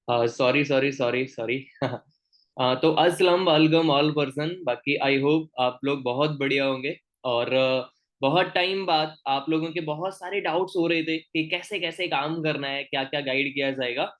Sorry sorry sorry sorry. तो अस्सलाम वालेकुम ऑल पर्सन। बाकी आई होप आप लोग बहुत बढ़िया होंगे। और बहुत टाइम बाद आप लोगों के बहुत सारे डाउट्स हो रहे थे कि कैसे कैसे काम करना है, क्या क्या गाइड किया जाएगा,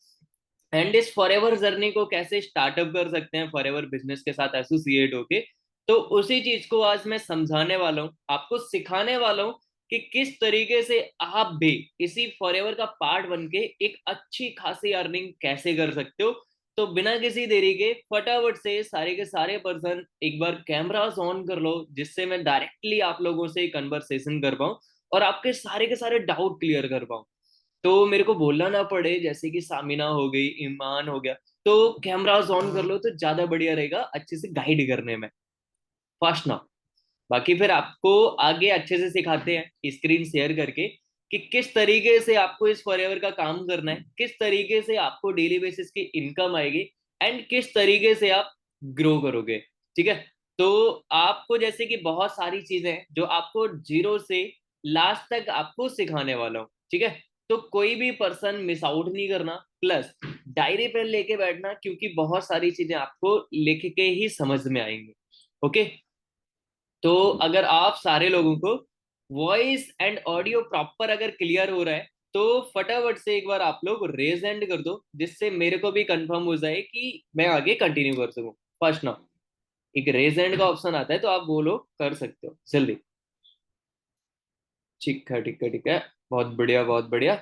एंड इस फॉरएवर जर्नी को कैसे स्टार्टअप कर सकते हैं फॉरएवर बिजनेस के साथ एसोसिएट होके। तो उसी चीज को आज मैं समझाने वाला हूँ, आपको सिखाने वाला हूँ कि किस तरीके से आप भी इसी फॉरएवर का पार्ट बन के एक अच्छी खासी अर्निंग कैसे कर सकते हो। तो बिना किसी देरी के फटाफट से सारे के सारे पर्सन एक बार कैमरास ऑन कर लो, जिससे मैं डायरेक्टली आप लोगों से कन्वर्सेशन कर पाऊँ और आपके सारे के सारे डाउट क्लियर कर पाऊँ। तो मेरे को बोलना ना पड़े, जैसे कि सामिना हो गई, ईमान हो गया। तो कैमरास ऑन कर लो तो ज्यादा बढ़िया रहेगा अच्छे से गाइड करने में। फर्स्ट ना, बाकी फिर आपको आगे अच्छे से सिखाते हैं स्क्रीन शेयर करके कि किस तरीके से आपको इस फॉरएवर का काम करना है, किस तरीके से आपको डेली बेसिस की इनकम आएगी, एंड किस तरीके से आप ग्रो करोगे। ठीक है। तो आपको जैसे कि बहुत सारी चीजें हैं जो आपको जीरो से लास्ट तक आपको सिखाने वाला हूँ। ठीक है। तो कोई भी पर्सन मिस आउट नहीं करना, प्लस डायरी पेन लेके बैठना, क्योंकि बहुत सारी चीजें आपको लिख के ही समझ में आएंगी। ओके। तो अगर आप सारे लोगों को वॉइस एंड ऑडियो प्रॉपर अगर क्लियर हो रहा है तो फटाफट से एक बार आप लोग रेज हैंड कर दो, जिससे मेरे को भी कंफर्म हो जाए कि मैं आगे कंटिन्यू कर सकूं। फर्स्ट ना, एक रेज हैंड का ऑप्शन आता है तो आप वो लोग कर सकते हो जल्दी। ठीक है ठीक है ठीक है। बहुत बढ़िया बहुत बढ़िया।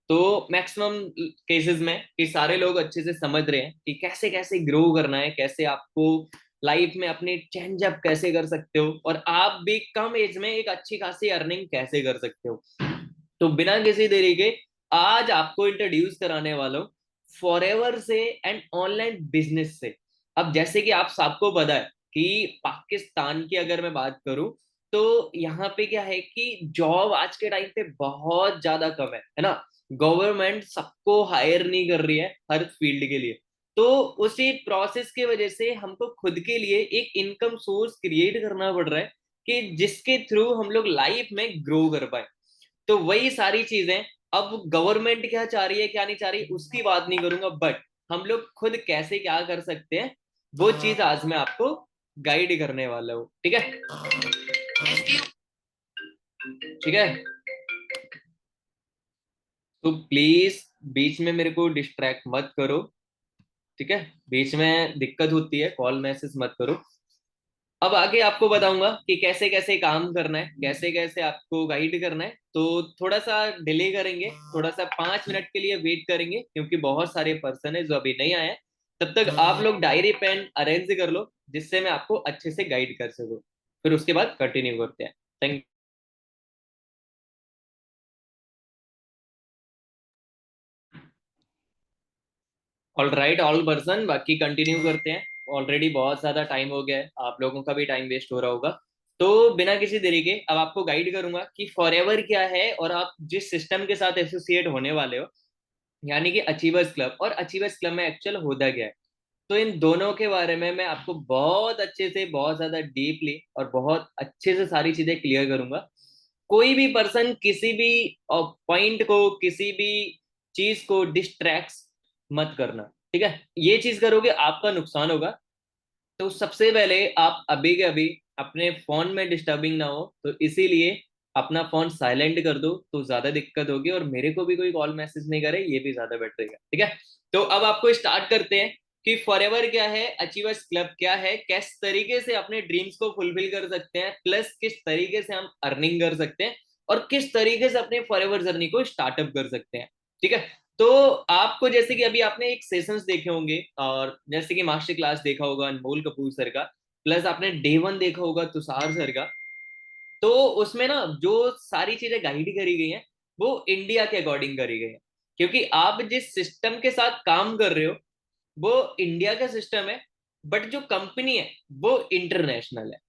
तो मैक्सिमम केसेस में कि सारे लोग अच्छे से समझ रहे हैं कि कैसे कैसे ग्रो करना है, कैसे आपको लाइफ में अपनी चेंज अप कैसे कर सकते हो, और आप भी कम एज में एक अच्छी खासी अर्निंग कैसे कर सकते हो। तो बिना किसी देरी के आज आपको इंट्रोड्यूस कराने वाला हूँ फॉरएवर से एंड ऑनलाइन बिजनेस से। अब जैसे कि आप सबको पता है कि पाकिस्तान की अगर मैं बात करूं तो यहाँ पे क्या है कि जॉब आज के टाइम पे बहुत ज्यादा कम है ना। गवर्नमेंट सबको हायर नहीं कर रही है हर फील्ड के लिए। तो उसी प्रोसेस की वजह से हमको खुद के लिए एक इनकम सोर्स क्रिएट करना पड़ रहा है कि जिसके थ्रू हम लोग लाइफ में ग्रो कर पाए। तो वही सारी चीजें अब गवर्नमेंट क्या चाह रही है क्या नहीं चाह रही उसकी बात नहीं करूंगा, बट हम लोग खुद कैसे क्या कर सकते हैं वो चीज आज मैं आपको गाइड करने वाला हूँ। ठीक है ठीक है। तो प्लीज बीच में मेरे को डिस्ट्रैक्ट मत करो। ठीक है। बीच में दिक्कत होती है, कॉल मैसेज मत करो। अब आगे आपको बताऊंगा कि कैसे कैसे काम करना है, कैसे कैसे आपको गाइड करना है। तो थोड़ा सा डिले करेंगे, थोड़ा सा 5 मिनट के लिए वेट करेंगे, क्योंकि बहुत सारे पर्सन है जो अभी नहीं आए हैं। तब तक आप लोग डायरी पेन अरेंज कर लो, जिससे मैं आपको अच्छे से गाइड कर सकूं। फिर उसके बाद कंटिन्यू करते हैं। Thank. All right all person, बाकी कंटिन्यू करते हैं। ऑलरेडी बहुत ज्यादा टाइम हो गया है, आप लोगों का भी टाइम वेस्ट हो रहा होगा। तो बिना किसी देरी के अब आपको गाइड करूंगा कि फॉरएवर क्या है और आप जिस सिस्टम के साथ एसोसिएट होने वाले हो, यानी कि अचीवर्स क्लब और अचीवर्स क्लब में एक्चुअल होता क्या है। तो इन दोनों के बारे में मैं आपको बहुत अच्छे से, बहुत ज्यादा डीपली और बहुत अच्छे से सारी चीजें क्लियर करूंगा। कोई भी पर्सन किसी भी पॉइंट को, किसी भी चीज को डिस्ट्रैक्ट मत करना। ठीक है। ये चीज करोगे आपका नुकसान होगा। तो सबसे पहले आप अभी के अभी अपने फोन में डिस्टर्बिंग ना हो, तो इसीलिए अपना फोन साइलेंट कर दो तो ज्यादा दिक्कत होगी, और मेरे को भी कोई कॉल मैसेज नहीं करे, ये भी ज्यादा बेटर रहेगा। ठीक है। तो अब आपको स्टार्ट करते हैं कि फॉरएवर क्या है, अचीवर्स क्लब क्या है, किस तरीके से अपने ड्रीम्स को फुलफिल कर सकते हैं, प्लस किस तरीके से हम अर्निंग कर सकते हैं, और किस तरीके से अपने फॉरएवर जर्नी को स्टार्टअप कर सकते हैं। ठीक है। तो आपको जैसे कि अभी आपने एक सेशंस देखे होंगे, और जैसे कि मास्टर क्लास देखा होगा अनमोल कपूर सर का, प्लस आपने डे वन देखा होगा तुषार सर का। तो उसमें ना जो सारी चीजें गाइड करी गई हैं वो इंडिया के अकॉर्डिंग करी गई हैं, क्योंकि आप जिस सिस्टम के साथ काम कर रहे हो वो इंडिया का सिस्टम है, बट जो कंपनी है वो इंटरनेशनल है।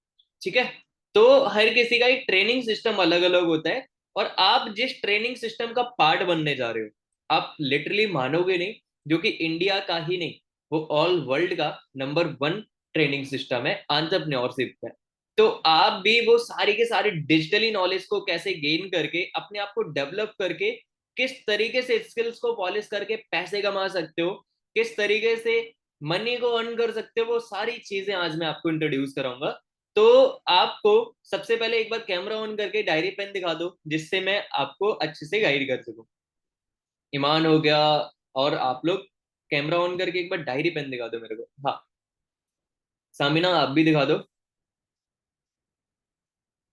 ठीक है। तो हर किसी का एक ट्रेनिंग सिस्टम अलग अलग होता है, और आप जिस ट्रेनिंग सिस्टम का पार्ट बनने जा रहे हो, आप लिटरली मानोगे नहीं, जो कि इंडिया का ही नहीं, वो ऑल वर्ल्ड का नंबर 1 ट्रेनिंग सिस्टम है एंटरप्रेन्योरशिप में। तो आप भी वो सारी के सारी डिजिटली नॉलेज को कैसे गेन करके अपने आप को डेवलप करके किस तरीके से स्किल्स को पॉलिश करके पैसे कमा सकते हो, किस तरीके से मनी को अर्न कर सकते हो, वो सारी चीजें आज मैं आपको इंट्रोड्यूस कराऊंगा। तो आपको सबसे पहले एक बार कैमरा ऑन करके डायरी पेन दिखा दो, जिससे मैं आपको अच्छे से गाइड कर सकूं। ईमान हो गया, और आप लोग कैमरा ऑन करके एक बार डायरी पेन दिखा दो मेरे को। हाँ, सामिना आप भी दिखा दो,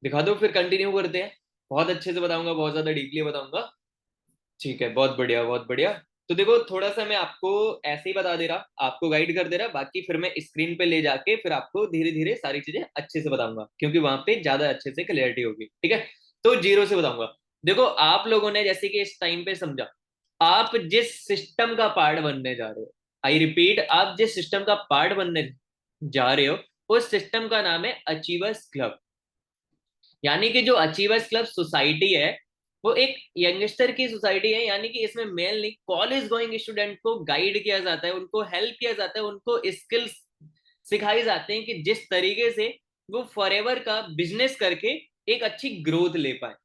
दिखा दो, फिर कंटिन्यू करते हैं। बहुत अच्छे से बताऊंगा, बहुत ज्यादा डीपली बताऊंगा। ठीक है, बहुत बढ़िया बहुत बढ़िया। तो देखो, थोड़ा सा मैं आपको ऐसे ही बता दे रहा, आपको गाइड कर दे रहा, बाकी फिर मैं स्क्रीन पे ले जाके फिर आपको धीरे धीरे सारी चीजें अच्छे से बताऊंगा, क्योंकि वहां पे ज्यादा अच्छे से क्लियरिटी होगी। ठीक है, तो जीरो से बताऊंगा। देखो, आप लोगों ने जैसे कि इस टाइम पे समझा, आप जिस सिस्टम का पार्ट बनने जा रहे हो, आई रिपीट, आप जिस सिस्टम का पार्ट बनने जा रहे हो, उस सिस्टम का नाम है अचीवर्स क्लब। यानी कि जो अचीवर्स क्लब सोसाइटी है, वो एक यंगस्टर की सोसाइटी है। यानी कि इसमें मेनली कॉलेज गोइंग स्टूडेंट को गाइड किया जाता है, उनको हेल्प किया जाता है, उनको स्किल्स सिखाई जाते हैं कि जिस तरीके से वो फॉरएवर का बिजनेस करके एक अच्छी ग्रोथ ले पाए।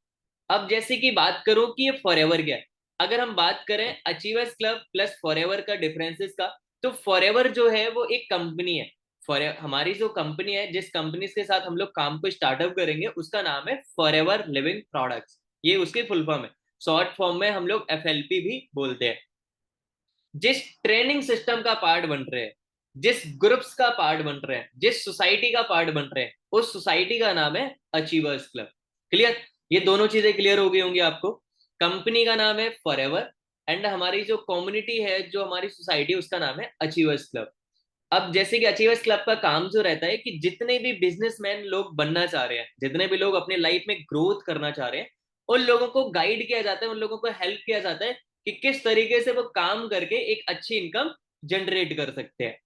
अब जैसे कि बात करूं कि ये फॉरएवर क्या है, अगर हम बात करें अचीवर्स क्लब प्लस फॉरएवर का डिफरेंसेस का, तो फॉरएवर जो है वो एक कंपनी है। फॉर हमारी जो कंपनी है, जिस कंपनी के साथ हम लोग काम को स्टार्टअप करेंगे, उसका नाम है फॉरएवर लिविंग प्रोडक्ट्स। ये उसकी फुल फॉर्म है। शॉर्ट फॉर्म में हम लोग एफएलपी भी बोलते हैं। जिस ट्रेनिंग सिस्टम का पार्ट बन रहे हैं, जिस ग्रुप्स का पार्ट बन रहे हैं, जिस सोसाइटी का पार्ट बन रहे हैं, उस सोसाइटी का नाम है अचीवर्स क्लब। क्लियर? ये दोनों चीजें क्लियर हो गई होंगी आपको। कंपनी का नाम है फॉरएवर, एंड हमारी जो कम्युनिटी है, जो हमारी सोसाइटी, उसका नाम है अचीवर्स क्लब। अब जैसे कि अचीवर्स क्लब का काम जो रहता है कि जितने भी बिजनेसमैन लोग बनना चाह रहे हैं, जितने भी लोग अपने लाइफ में ग्रोथ करना चाह रहे हैं, उन लोगों को गाइड किया जाता है, उन लोगों को हेल्प किया जाता है कि किस तरीके से वो काम करके एक अच्छी इनकम जनरेट कर सकते हैं।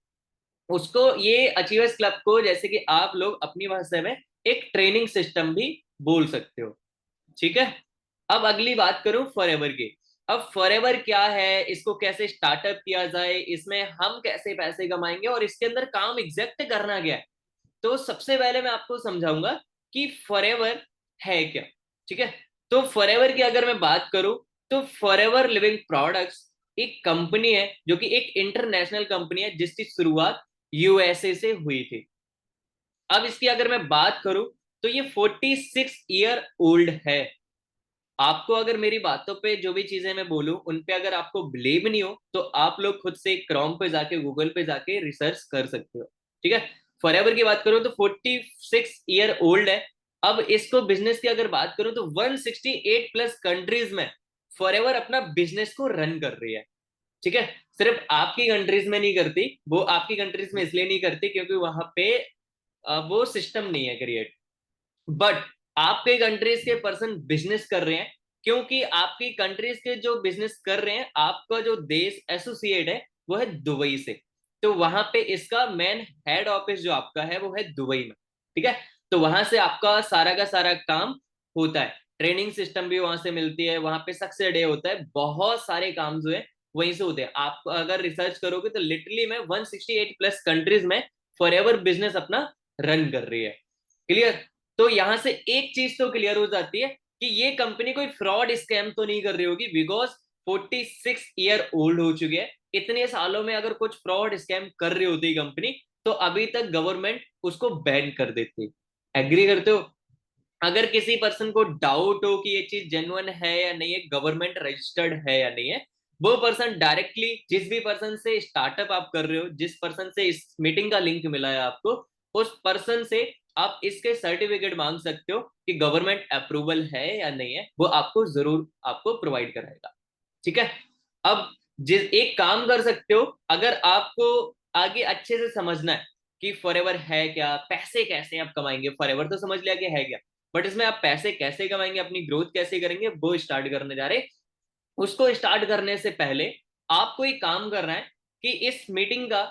उसको, ये अचीवर्स क्लब को, जैसे कि आप लोग अपनी भाषा में एक ट्रेनिंग सिस्टम भी बोल सकते हो। ठीक है, अब अगली बात करूं फॉरएवर की। अब फॉरएवर क्या है, इसको कैसे स्टार्टअप किया जाए, इसमें हम कैसे पैसे कमाएंगे, और इसके अंदर काम एग्जैक्ट करना क्या है। तो सबसे पहले मैं आपको समझाऊंगा कि फॉरएवर है क्या। ठीक है, तो फॉरएवर की अगर मैं बात करूं, तो फॉरएवर लिविंग प्रोडक्ट्स एक कंपनी है, जो कि एक इंटरनेशनल कंपनी है, जिसकी शुरुआत यूएसए से हुई थी। अब इसकी अगर मैं बात करूं, तो ये 46 ईयर ओल्ड है। आपको अगर मेरी बातों पे, जो भी चीजें मैं बोलूं उन पे अगर आपको बिलीव नहीं हो, तो आप लोग खुद से क्रोम पे जाके, गूगल पे जाके रिसर्च कर सकते हो। ठीक है, फॉरएवर की बात करूं तो 46 ईयर ओल्ड है। अब इसको बिजनेस की अगर बात करूं, तो 168 प्लस कंट्रीज में फॉरएवर अपना बिजनेस को रन कर रही है। ठीक है, सिर्फ आपकी कंट्रीज में नहीं करती, वो आपकी कंट्रीज में इसलिए नहीं करती क्योंकि वहां पे वो सिस्टम नहीं है क्रिएट। बट आपके कंट्रीज के पर्सन बिजनेस कर रहे हैं, क्योंकि आपकी कंट्रीज के जो बिजनेस कर रहे हैं, आपका जो देश एसोसिएट है वो है दुबई से। तो वहां पे इसका मेन हेड ऑफिस जो आपका है वो है दुबई में। ठीक है, तो वहां से आपका सारा का सारा काम होता है। ट्रेनिंग सिस्टम भी वहां से मिलती है, वहां पे सक्सेस डे होता है, बहुत सारे काम जो है वहीं से होते हैं। आप अगर रिसर्च करोगे तो लिटरली में 168 प्लस कंट्रीज में फॉरएवर बिजनेस अपना रन कर रही है। क्लियर? तो यहां से एक चीज तो क्लियर हो जाती है कि ये कंपनी कोई फ्रॉड स्कैम तो नहीं कर रही होगी, बिकॉज 46 ईयर ओल्ड हो चुके हैं। इतने सालों में अगर कुछ फ्रॉड स्कैम कर रही होती कंपनी, तो अभी तक गवर्नमेंट उसको बैन कर देती। एग्री करते हो? अगर किसी पर्सन को डाउट हो कि ये चीज जेन्युइन है या नहीं है, गवर्नमेंट रजिस्टर्ड है या नहीं है, वो पर्सन डायरेक्टली, जिस भी पर्सन से स्टार्टअप आप कर रहे हो, जिस पर्सन से इस मीटिंग का लिंक मिला है आपको, उस पर्सन से आप इसके सर्टिफिकेट मांग सकते हो कि गवर्नमेंट अप्रूवल है या नहीं है, वो आपको जरूर आपको प्रोवाइड कराएगा। ठीक है, अब जिस एक काम कर सकते हो, अगर आपको आगे अच्छे से समझना है कि फॉरएवर है क्या, पैसे कैसे आप कमाएंगे, फॉरएवर तो समझ लिया कि है क्या, बट इसमें आप पैसे कैसे कमाएंगे, अपनी ग्रोथ कैसे करेंगे, वो स्टार्ट करने जा रहे। उसको स्टार्ट करने से पहले आपको एक काम करना है कि इस मीटिंग का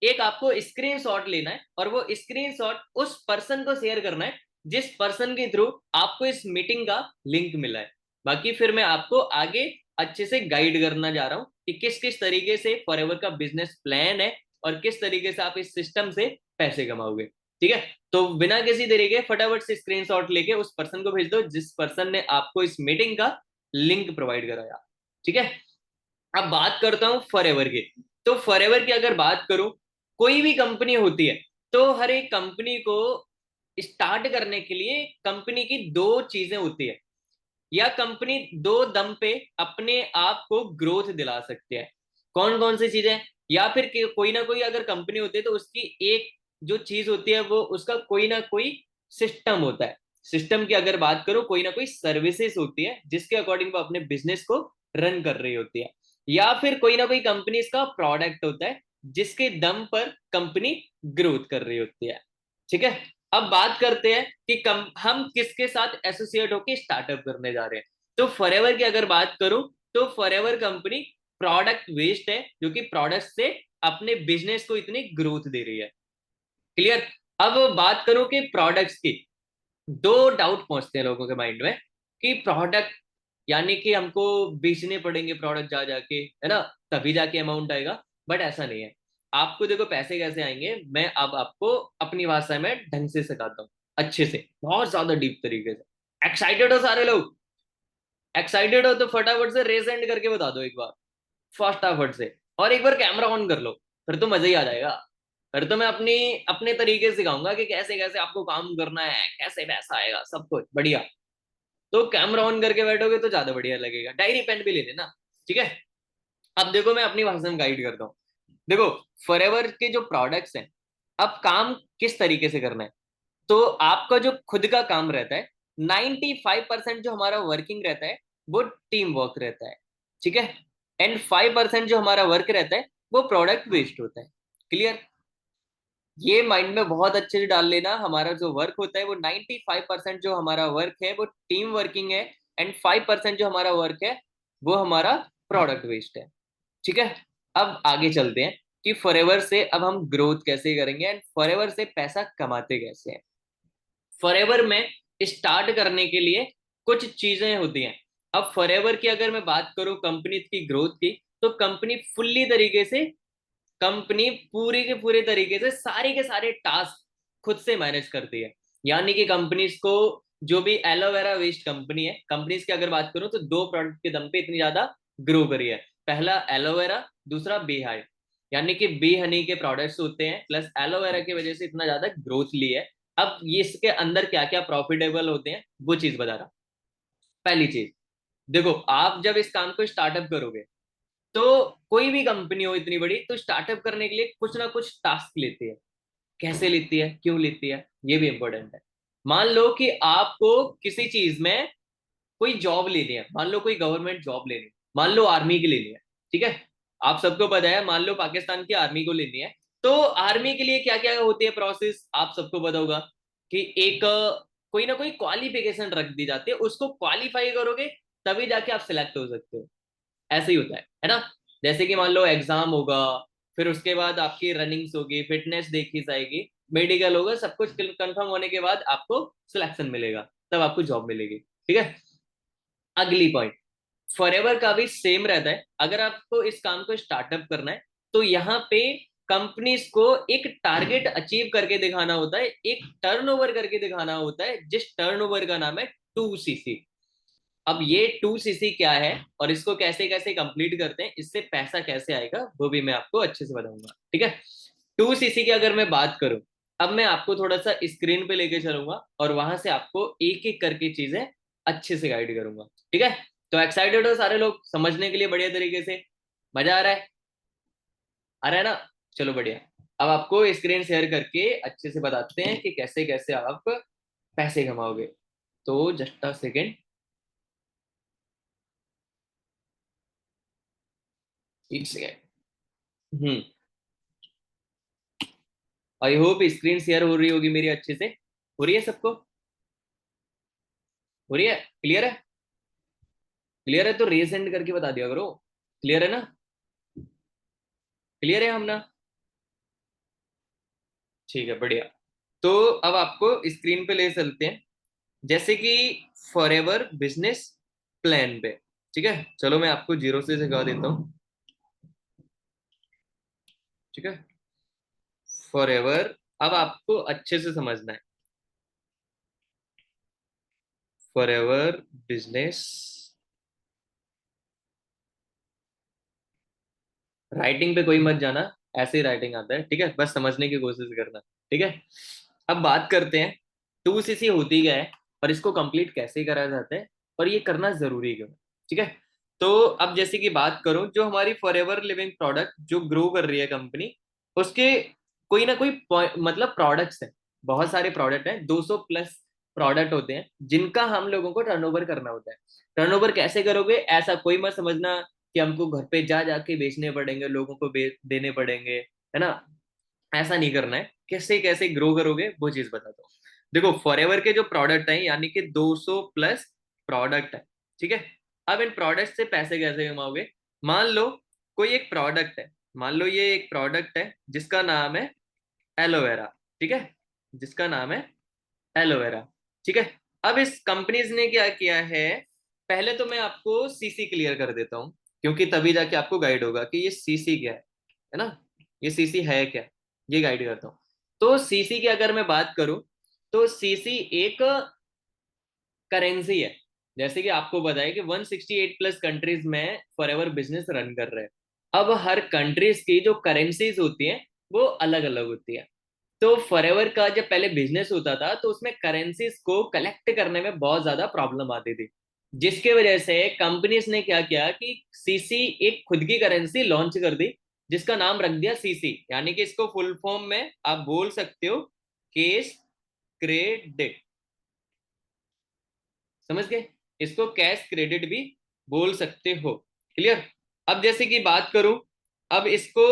एक आपको स्क्रीनशॉट लेना है, और वो स्क्रीनशॉट उस पर्सन को शेयर करना है जिस पर्सन के थ्रू आपको इस मीटिंग का लिंक मिला है। बाकी फिर मैं आपको आगे अच्छे से गाइड करना जा रहा हूं कि किस किस तरीके से फॉरएवर का बिजनेस प्लान है, और किस तरीके से आप इस सिस्टम से पैसे कमाओगे। ठीक है, तो बिना किसी देरी के फटाफट से स्क्रीनशॉट लेके उस पर्सन को भेज दो जिस पर्सन ने आपको इस मीटिंग का लिंक प्रोवाइड कराया। ठीक है, अब बात करता हूँ फॉरएवर की। तो फॉरएवर की अगर बात करूं, कोई भी कंपनी होती है, तो हर एक कंपनी को स्टार्ट करने के लिए कंपनी की दो चीजें होती है, या कंपनी दो दम पे अपने आप को ग्रोथ दिला सकती है। कौन कौन सी चीजें? या फिर कोई ना कोई अगर कंपनी होती है तो उसकी एक जो चीज होती है वो उसका कोई ना कोई सिस्टम होता है। सिस्टम की अगर बात करो, कोई ना कोई सर्विसेज होती है जिसके अकॉर्डिंग वो अपने बिजनेस को रन कर रही होती है। या फिर कोई ना कोई कंपनी इसका प्रोडक्ट होता है जिसके दम पर कंपनी ग्रोथ कर रही होती है। ठीक है। अब बात करते हैं कि हम किसके साथ एसोसिएट होकर स्टार्टअप करने जा रहे हैं। तो फॉरएवर की अगर बात करूं, तो फॉरएवर कंपनी प्रोडक्ट बेस्ड है, जो कि प्रोडक्ट से अपने बिजनेस को इतनी ग्रोथ दे रही है। क्लियर। अब बात करूं कि प्रोडक्ट्स की, दो डाउट पहुंचते हैं लोगों के माइंड में कि प्रोडक्ट यानी कि हमको बेचने पड़ेंगे प्रोडक्ट जा जाके, है ना, तभी जाके अमाउंट आएगा। बट ऐसा नहीं है। आपको देखो पैसे कैसे आएंगे, मैं अब आपको अपनी भाषा में ढंग से सिखाता हूँ, अच्छे से, बहुत ज्यादा डीप तरीके से। एक्साइटेड हो सारे लोग? एक्साइटेड हो तो फटाफट से रेज एंड करके बता दो एक बार, फटाफट से। और एक बार कैमरा ऑन कर लो, फिर तो मजा ही आ जाएगा। फिर तो मैं अपनी अपने तरीके से सिखाऊंगा कि कैसे कैसे आपको काम करना है, कैसे पैसा आएगा, सब कुछ बढ़िया। तो कैमरा ऑन करके बैठोगे तो ज्यादा बढ़िया लगेगा। डायरी पेन भी ले लेना। ठीक है। अब देखो मैं अपनी भाषा में गाइड करता हूँ। देखो, फॉरएवर के जो प्रोडक्ट्स हैं, अब काम किस तरीके से करना है। तो आपका जो खुद का काम रहता है, 95% जो हमारा वर्किंग रहता है वो टीम वर्क रहता है। ठीक है। एंड 5% जो हमारा वर्क रहता है वो प्रोडक्ट बेस्ड होता है। क्लियर। ये माइंड में बहुत अच्छे से डाल लेना, हमारा जो वर्क होता है वो 95% जो हमारा वर्क है वो टीम वर्किंग है, एंड 5% जो हमारा वर्क है वो हमारा प्रोडक्ट बेस्ड है। ठीक है। अब आगे चलते हैं कि फॉरएवर से अब हम ग्रोथ कैसे करेंगे एंड फॉरएवर से पैसा कमाते कैसे हैं। फॉरएवर में स्टार्ट करने के लिए कुछ चीजें होती हैं। अब फॉरएवर की अगर मैं बात करूं कंपनी की ग्रोथ की, तो कंपनी फुल्ली तरीके से, कंपनी पूरे के पूरे तरीके से सारे के सारे टास्क खुद से मैनेज करती है। यानी कि कंपनीज को, जो भी एलोवेरा वेस्ट कंपनी है, कंपनीज की अगर बात करूं तो दो प्रोडक्ट के दम पे इतनी ज्यादा ग्रो करी है। पहला एलोवेरा, दूसरा बी हाई। यानी कि बी हनी के प्रोडक्ट्स होते हैं प्लस एलोवेरा की वजह से इतना ज्यादा ग्रोथ ली है। अब ये इसके अंदर क्या क्या प्रॉफिटेबल होते हैं वो चीज बता रहा। पहली चीज, देखो आप जब इस काम को स्टार्टअप करोगे, तो कोई भी कंपनी हो इतनी बड़ी, तो स्टार्टअप करने के लिए कुछ ना कुछ टास्क लेती है। कैसे लेती है, क्यों लेती है, ये भी इंपॉर्टेंट है। मान लो कि आपको किसी चीज में कोई जॉब लेनी है, मान लो कोई गवर्नमेंट जॉब लेनी है, मान लो आर्मी की लेनी है। ठीक है। आप सबको पता है, मान लो पाकिस्तान की आर्मी को लेनी है। तो आर्मी के लिए क्या क्या होती है प्रोसेस, आप सबको पता होगा कि एक कोई ना कोई क्वालिफिकेशन रख दी जाती है, उसको क्वालिफाई करोगे तभी जाके आप सिलेक्ट हो सकते हो। ऐसे ही होता है ना। जैसे कि मान लो एग्जाम होगा, फिर उसके बाद आपकी रनिंग्स होगी, फिटनेस देखी जाएगी, मेडिकल होगा, सब कुछ कंफर्म होने के बाद आपको सिलेक्शन मिलेगा, तब आपको जॉब मिलेगी। ठीक है। अगली पॉइंट, फॉरएवर का भी सेम रहता है। अगर आपको इस काम को स्टार्टअप करना है, तो यहाँ पे कंपनीज को एक टारगेट अचीव करके दिखाना होता है, एक टर्नओवर करके दिखाना होता है, जिस टर्नओवर का नाम है 2cc। अब ये 2cc क्या है और इसको कैसे कैसे कंप्लीट करते हैं, इससे पैसा कैसे आएगा, वो भी मैं आपको अच्छे से बताऊंगा। ठीक है। 2cc की अगर मैं बात करूं, अब मैं आपको थोड़ा सा स्क्रीन पे लेके चलूंगा और वहां से आपको एक एक करके चीजें अच्छे से गाइड करूंगा। ठीक है। तो एक्साइटेड हो सारे लोग समझने के लिए बढ़िया तरीके से? मजा आ रहा है? आ रहा है ना? चलो बढ़िया। अब आपको स्क्रीन शेयर करके अच्छे से बताते हैं कि कैसे कैसे आप पैसे कमाओगे। तो जस्ट अ सेकेंड। एक सेकेंड। हम्म। आई होप स्क्रीन शेयर हो रही होगी मेरी अच्छे से। हो रही है सबको? हो रही है? क्लियर है? क्लियर है तो रेज एंड करके बता दिया करो। क्लियर है ना? क्लियर है हम ना? ठीक है बढ़िया। तो अब आपको स्क्रीन पे ले चलते हैं, जैसे कि फॉरएवर बिजनेस प्लान पे। ठीक है, चलो मैं आपको जीरो से सिखा देता हूँ। ठीक है। फॉरएवर, अब आपको अच्छे से समझना है। फॉरएवर बिजनेस राइटिंग पे कोई मत जाना, ऐसे ही राइटिंग आता है, ठीक है, बस समझने की कोशिश करना। ठीक है, अब बात करते हैं 2cc होती क्या है और इसको कंप्लीट कैसे करा जाता है और ये करना जरूरी क्यों है। ठीक है, तो अब जैसे कि बात करूं, जो हमारी फॉरएवर लिविंग प्रोडक्ट जो ग्रो कर रही है कंपनी, उसके कोई ना कोई मतलब प्रोडक्ट्स हैं, बहुत सारे प्रोडक्ट हैं, 200 प्लस प्रोडक्ट होते हैं जिनका हम लोगों को टर्नओवर करना होता है। टर्नओवर कैसे करोगे, ऐसा कोई मत समझना कि हमको घर पे जा जाके बेचने पड़ेंगे, लोगों को देने पड़ेंगे, है ना। ऐसा नहीं करना है। कैसे कैसे ग्रो करोगे वो चीज बताता हूँ। देखो, फॉरएवर के जो प्रोडक्ट हैं, यानी कि 200 प्लस प्रोडक्ट है, ठीक है। अब इन प्रोडक्ट से पैसे कैसे कमाओगे। मान लो कोई एक प्रोडक्ट है, मान लो ये एक प्रोडक्ट है जिसका नाम है एलोवेरा, ठीक है, जिसका नाम है एलोवेरा, ठीक है। अब इस कंपनीज ने क्या किया है, पहले तो मैं आपको सीसी क्लियर कर देता हूँ, क्योंकि तभी जाके आपको गाइड होगा कि ये सीसी क्या है ना, ये सीसी है क्या, ये गाइड करता हूँ। तो सीसी की अगर मैं बात करूं, तो सीसी एक करेंसी है। जैसे कि आपको बताया कि 168 प्लस कंट्रीज में फॉरएवर बिजनेस रन कर रहे हैं। अब हर कंट्रीज की जो करेंसीज होती हैं वो अलग अलग होती है। तो फॉरएवर का जब पहले बिजनेस होता था तो उसमें करेंसीज को कलेक्ट करने में बहुत ज्यादा प्रॉब्लम आती थी, जिसके वजह से कंपनीज ने क्या किया कि सीसी एक खुद की करेंसी लॉन्च कर दी, जिसका नाम रख दिया सीसी, यानी कि इसको फुल फॉर्म में आप बोल सकते हो केस क्रेडिट। समझ गए, इसको कैश क्रेडिट भी बोल सकते हो। क्लियर। अब जैसे कि बात करूं, अब इसको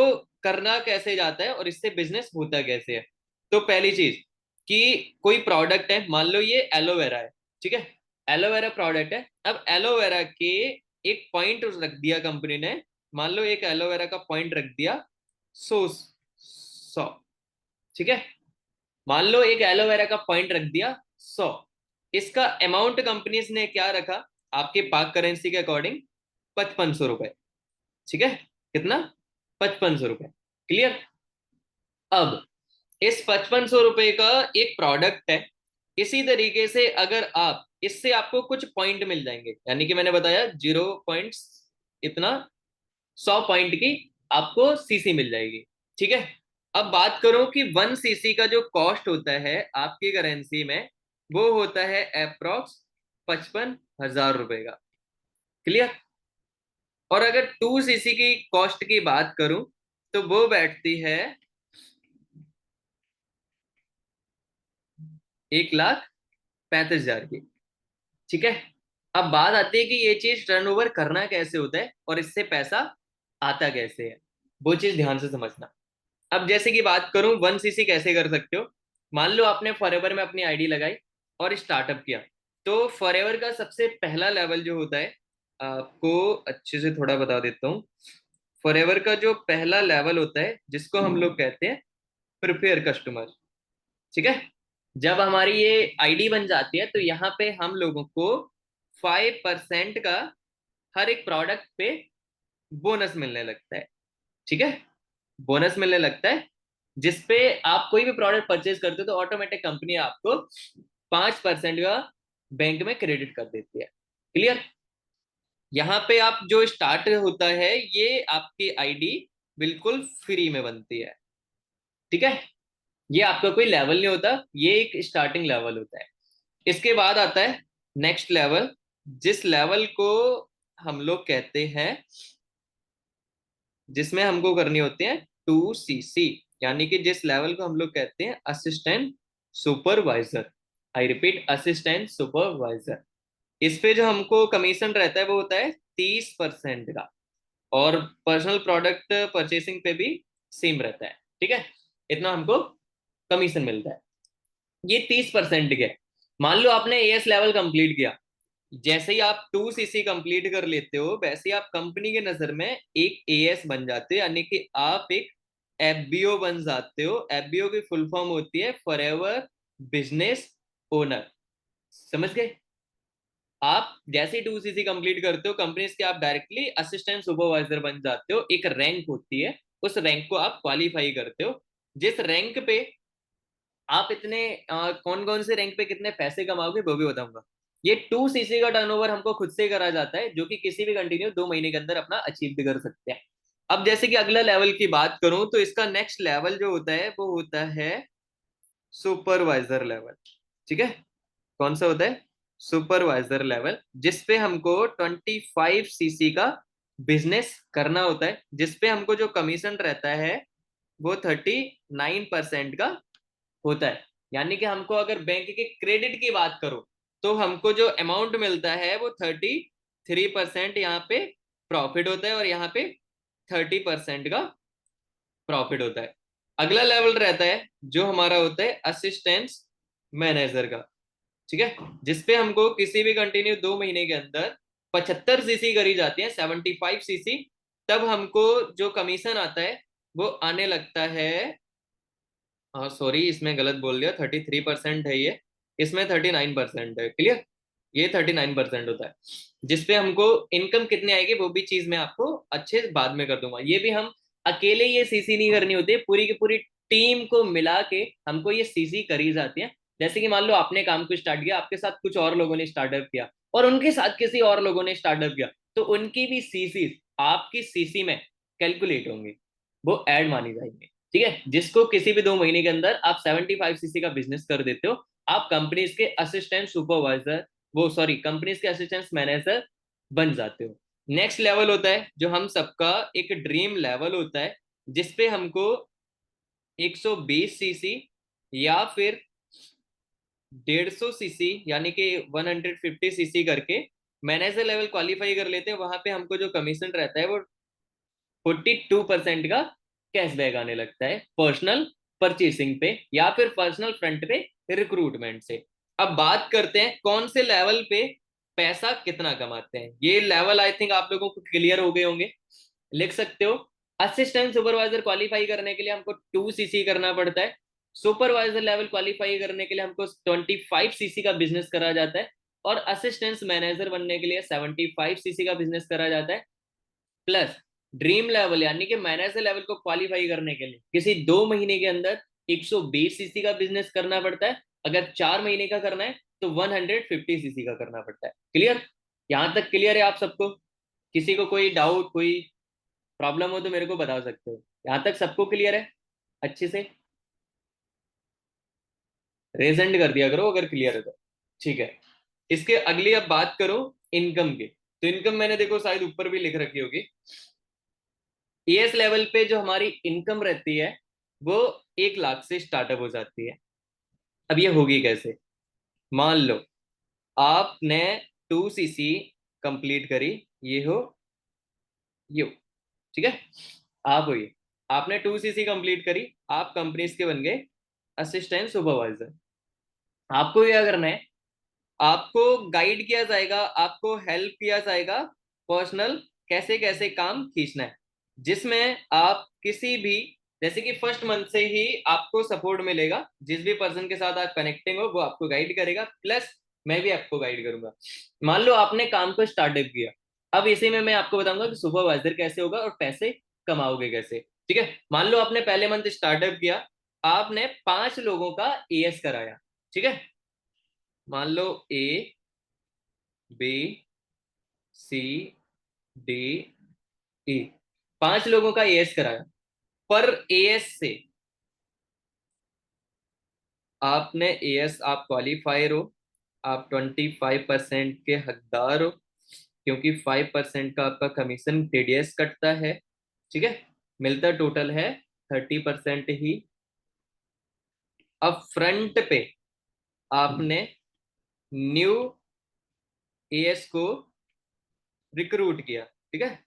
करना कैसे जाता है और इससे बिजनेस होता कैसे है। तो पहली चीज कि कोई प्रोडक्ट है, मान लो ये एलोवेरा है, ठीक है, एलोवेरा प्रोडक्ट है। अब एलोवेरा के एक पॉइंट रख दिया कंपनी ने, मान लो एक एलोवेरा का पॉइंट रख दिया 100, ठीक है, मान लो एक एलोवेरा का पॉइंट रख दिया 100। इसका अमाउंट कंपनीज ने क्या रखा, आपके पाक करेंसी के अकॉर्डिंग 5500 रुपए, ठीक है, कितना, 5500 रुपए। क्लियर। अब इस 5500 रुपए का एक प्रोडक्ट है। इसी तरीके से अगर आप इससे आपको कुछ पॉइंट मिल जाएंगे, यानी कि मैंने बताया 0 पॉइंट इतना, 100 पॉइंट की आपको सीसी मिल जाएगी, ठीक है। अब बात करो कि 1 सीसी का जो कॉस्ट होता है आपकी करेंसी में, वो होता है अप्रोक्स 55,000 रुपए का। क्लियर। और अगर 2 सीसी की कॉस्ट की बात करूं, तो वो बैठती है 1,35,000 की, ठीक है। अब बात आती है कि ये चीज टर्नओवर करना कैसे होता है और इससे पैसा आता कैसे है, वो चीज ध्यान से समझना। अब जैसे कि बात करूं 1 सीसी कैसे कर सकते हो। मान लो आपने फॉरएवर में अपनी आईडी लगाई और स्टार्टअप किया, तो फॉरएवर का सबसे पहला लेवल जो होता है, आपको अच्छे से थोड़ा बता देता हूँ। फॉरएवर का जो पहला लेवल होता है जिसको हम लोग कहते हैं प्रिपेयर कस्टमर, ठीक है। जब हमारी ये आईडी बन जाती है तो यहाँ पे हम लोगों को 5% का हर एक प्रोडक्ट पे बोनस मिलने लगता है, ठीक है, बोनस मिलने लगता है। जिसपे आप कोई भी प्रोडक्ट परचेज करते हो तो ऑटोमेटिक कंपनी आपको 5% का बैंक में क्रेडिट कर देती है। क्लियर। यहाँ पे आप जो स्टार्ट होता है, ये आपकी आईडी बिल्कुल फ्री में बनती है, ठीक है। ये आपका कोई लेवल नहीं होता, ये एक स्टार्टिंग लेवल होता है। इसके बाद आता है नेक्स्ट लेवल, जिस लेवल को हम लोग कहते हैं, जिसमें हमको करनी होती है 2 सीसी, यानी कि जिस लेवल को हम लोग कहते हैं assistant supervisor. I repeat, assistant supervisor. इस पे जो हमको कमीशन रहता है वो होता है 30% का। और पर्सनल प्रोडक्ट परचेसिंग पे भी सेम रहता है, ठीक है, इतना हमको कमीशन मिलता है। ये 30% के। मान लो आपने एएस लेवल कंप्लीट किया, जैसे ही आप 2 सीसी कंप्लीट कर लेते हो वैसे ही आप कंपनी के नजर में एक एएस बन जाते हो, यानी कि आप एक एफबीओ बन जाते हो। एफबीओ की फुल फॉर्म होती है फॉरएवर बिजनेस ओनर। समझ गए। आप जैसे ही 2 सीसी कंप्लीट करते हो कंपनी के, आप डायरेक्टली असिस्टेंट सुपरवाइजर बन जाते हो। एक रैंक होती है, उस रैंक को आप क्वालिफाई करते हो। जिस रैंक पे आप इतने कौन कौन से रैंक पे कितने पैसे कमाओगे वो भी बताऊंगा। ये 2 सीसी का टर्नओवर हमको खुद से करा जाता है, जो कि किसी भी कंटिन्यू 2 महीने के अंदर अपना अचीव भी कर सकते हैं। अब जैसे कि अगला लेवल की बात करूं तो इसका नेक्स्ट लेवल जो होता है वो होता है सुपरवाइजर लेवल। ठीक है, कौन सा होता है? सुपरवाइजर लेवल, जिसपे हमको 25 सीसी का बिजनेस करना होता है, जिसपे हमको जो कमीशन रहता है वो 39% का होता है। यानी कि हमको अगर बैंक के क्रेडिट की बात करो तो हमको जो अमाउंट मिलता है वो 33% यहाँ पे प्रॉफिट होता है, और यहाँ पे 30% का प्रॉफिट होता है। अगला लेवल रहता है जो हमारा होता है असिस्टेंस मैनेजर का। ठीक है, जिसपे हमको किसी भी कंटिन्यू 2 महीने के अंदर 75 सीसी करी जाती है, 75 सीसी, तब हमको जो कमीशन आता है वो आने लगता है। हाँ सॉरी, इसमें गलत बोल दिया, 33% है ये, इसमें 39% है। क्लियर? ये 39% होता है, जिसपे हमको इनकम कितनी आएगी वो भी चीज मैं आपको अच्छे से बाद में कर दूंगा। ये भी हम अकेले ये सीसी नहीं करनी होती है, पूरी की पूरी टीम को मिला के हमको ये सीसी करी जाती है। जैसे कि मान लो आपने काम को स्टार्ट किया, आपके साथ कुछ और लोगों ने स्टार्टअप किया, और उनके साथ किसी और लोगों ने स्टार्टअप किया, तो उनकी भी सीसी आपकी सीसी में कैलकुलेट होंगे, वो ऐड मानी जाएंगे। ठीक है, जिसको किसी भी 2 महीने के अंदर आप 75 सीसी का बिजनेस कर देते हो, आप कंपनीज के असिस्टेंट सुपरवाइजर, वो सॉरी कंपनीज के असिस्टेंट मैनेजर बन जाते हो। नेक्स्ट लेवल होता है जो हम सबका एक ड्रीम लेवल होता है, जिसपे हमको 120 सीसी या फिर 150 सीसी, यानी कि 150 सीसी करके मैनेजर लेवल क्वालिफाई कर लेते हैं। वहां पे हमको जो कमीशन रहता है वो 42% का कैशबैक आने लगता है, पर्सनल परचेसिंग पे या फिर पर्सनल फ्रंट पे रिक्रूटमेंट से। अब बात करते हैं कौन से लेवल पे पैसा कितना कमाते हैं। ये लेवल आई थिंक आप लोगों को क्लियर हो गए होंगे, लिख सकते हो। असिस्टेंट सुपरवाइजर क्वालिफाई करने के लिए हमको 2 सीसी करना पड़ता है। सुपरवाइजर लेवल क्वालिफाई करने के लिए हमको 25 सीसी का बिजनेस करा जाता है, और असिस्टेंट मैनेजर बनने के लिए 75 सीसी का बिजनेस करा जाता है। प्लस ड्रीम लेवल यानी कि मैनेजर लेवल को क्वालिफाई करने के लिए किसी 2 महीने के अंदर 120 सीसी का बिजनेस करना पड़ता है। अगर 4 महीने का करना है तो 150 सीसी का करना पड़ता है। क्लियर? यहां तक क्लियर है आप सबको? किसी को कोई डाउट, कोई प्रॉब्लम हो तो मेरे को बता सकते हो। यहां तक सबको क्लियर है अच्छे से? रेजेंड कर दिया करो अगर क्लियर है तो। ठीक है, इसके अगली अब बात करो इनकम की। तो इनकम मैंने देखो शायद ऊपर भी लिख रखी होगी। ईएस लेवल पे जो हमारी इनकम रहती है वो 1 लाख से स्टार्टअप हो जाती है। अब ये होगी कैसे? मान लो आपने 2 सीसी कंप्लीट करी, ये हो, ये हो। ठीक है, आप हो ये, आपने 2 सीसी कंप्लीट करी, आप कंपनीज के बन गए असिस्टेंट सुपरवाइजर। आपको क्या करना है? आपको गाइड किया जाएगा, आपको हेल्प किया जाएगा पर्सनल, कैसे कैसे काम खींचना है, जिसमें आप किसी भी, जैसे कि फर्स्ट मंथ से ही आपको सपोर्ट मिलेगा। जिस भी पर्सन के साथ आप कनेक्टिंग हो वो आपको गाइड करेगा, प्लस मैं भी आपको गाइड करूंगा। मान लो आपने काम को स्टार्टअप किया, अब इसी में मैं आपको बताऊंगा कि सुपरवाइजर कैसे होगा और पैसे कमाओगे कैसे। ठीक है, मान लो आपने पहले मंथ स्टार्टअप किया, आपने 5 लोगों का एएस कराया। ठीक है, मान लो ए, बी, सी, डी, ई, 5 लोगों का एएस कराया। पर एएस से आपने एएस, आप क्वालिफायर हो, आप 25% के हकदार हो, क्योंकि 5% का आपका कमीशन टीडीएस कटता है। ठीक है, मिलता टोटल है 30% ही। अब फ्रंट पे आपने न्यू एएस को रिक्रूट किया। ठीक है,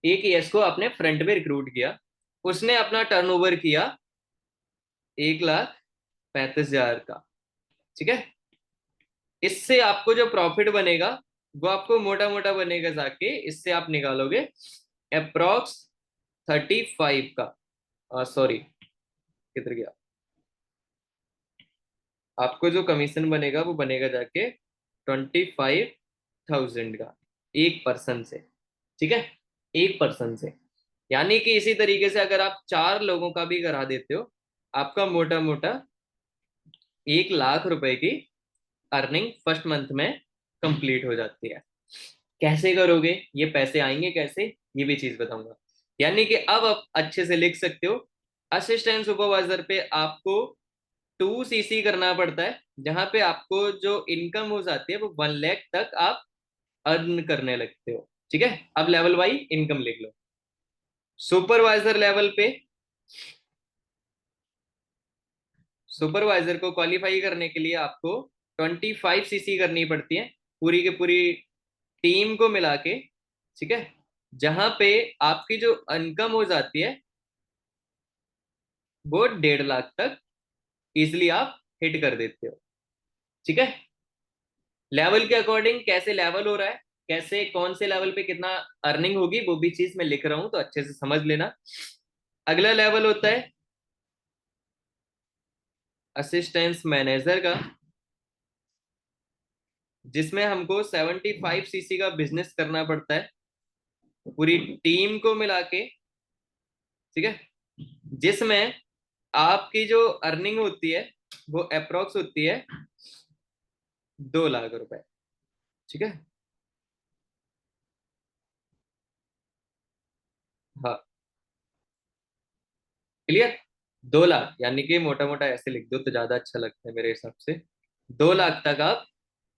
एक एएस को आपने फ्रंट में रिक्रूट किया, उसने अपना टर्नओवर किया 1,35,000 का। ठीक है, इससे आपको जो प्रॉफिट बनेगा वो आपको मोटा मोटा बनेगा, जाके इससे आप निकालोगे अप्रोक्स 35 का, सॉरी किधर गया, आपको जो कमीशन बनेगा वो बनेगा जाके 25,000 का, एक पर्सन से। ठीक है, एक पर्सन से, यानी कि इसी तरीके से अगर आप 4 लोगों का भी करा देते हो, आपका मोटा मोटा 1 लाख रुपए की अर्निंग फर्स्ट मंथ में कंप्लीट हो जाती है। कैसे करोगे, ये पैसे आएंगे कैसे, ये भी चीज बताऊंगा। यानी कि अब आप अच्छे से लिख सकते हो, असिस्टेंट सुपरवाइजर पे आपको 2 सीसी करना पड़ता है, जहां पे आपको जो इनकम हो जाती है वो 1 लाख तक आप अर्न करने लगते हो। ठीक है, अब लेवल वाइज इनकम लिख लो। सुपरवाइजर लेवल पे, सुपरवाइजर को क्वालिफाई करने के लिए आपको 25 सीसी करनी पड़ती है, पूरी की पूरी टीम को मिला के। ठीक है, जहां पे आपकी जो इनकम हो जाती है वो 1.5 लाख तक इजिली आप हिट कर देते हो। ठीक है, लेवल के अकॉर्डिंग कैसे लेवल हो रहा है, कैसे कौन से लेवल पे कितना अर्निंग होगी, वो भी चीज मैं लिख रहा हूं, तो अच्छे से समझ लेना। अगला लेवल होता है असिस्टेंस मैनेजर का, जिसमें हमको 75 सीसी का बिजनेस करना पड़ता है, पूरी टीम को मिला के। ठीक है, जिसमें आपकी जो अर्निंग होती है वो अप्रोक्स होती है 2 लाख रुपए। ठीक है, हाँ, क्लियर। 2 लाख यानी कि मोटा मोटा ऐसे लिख दो तो ज्यादा अच्छा लगता है मेरे हिसाब से। 2 लाख तक आप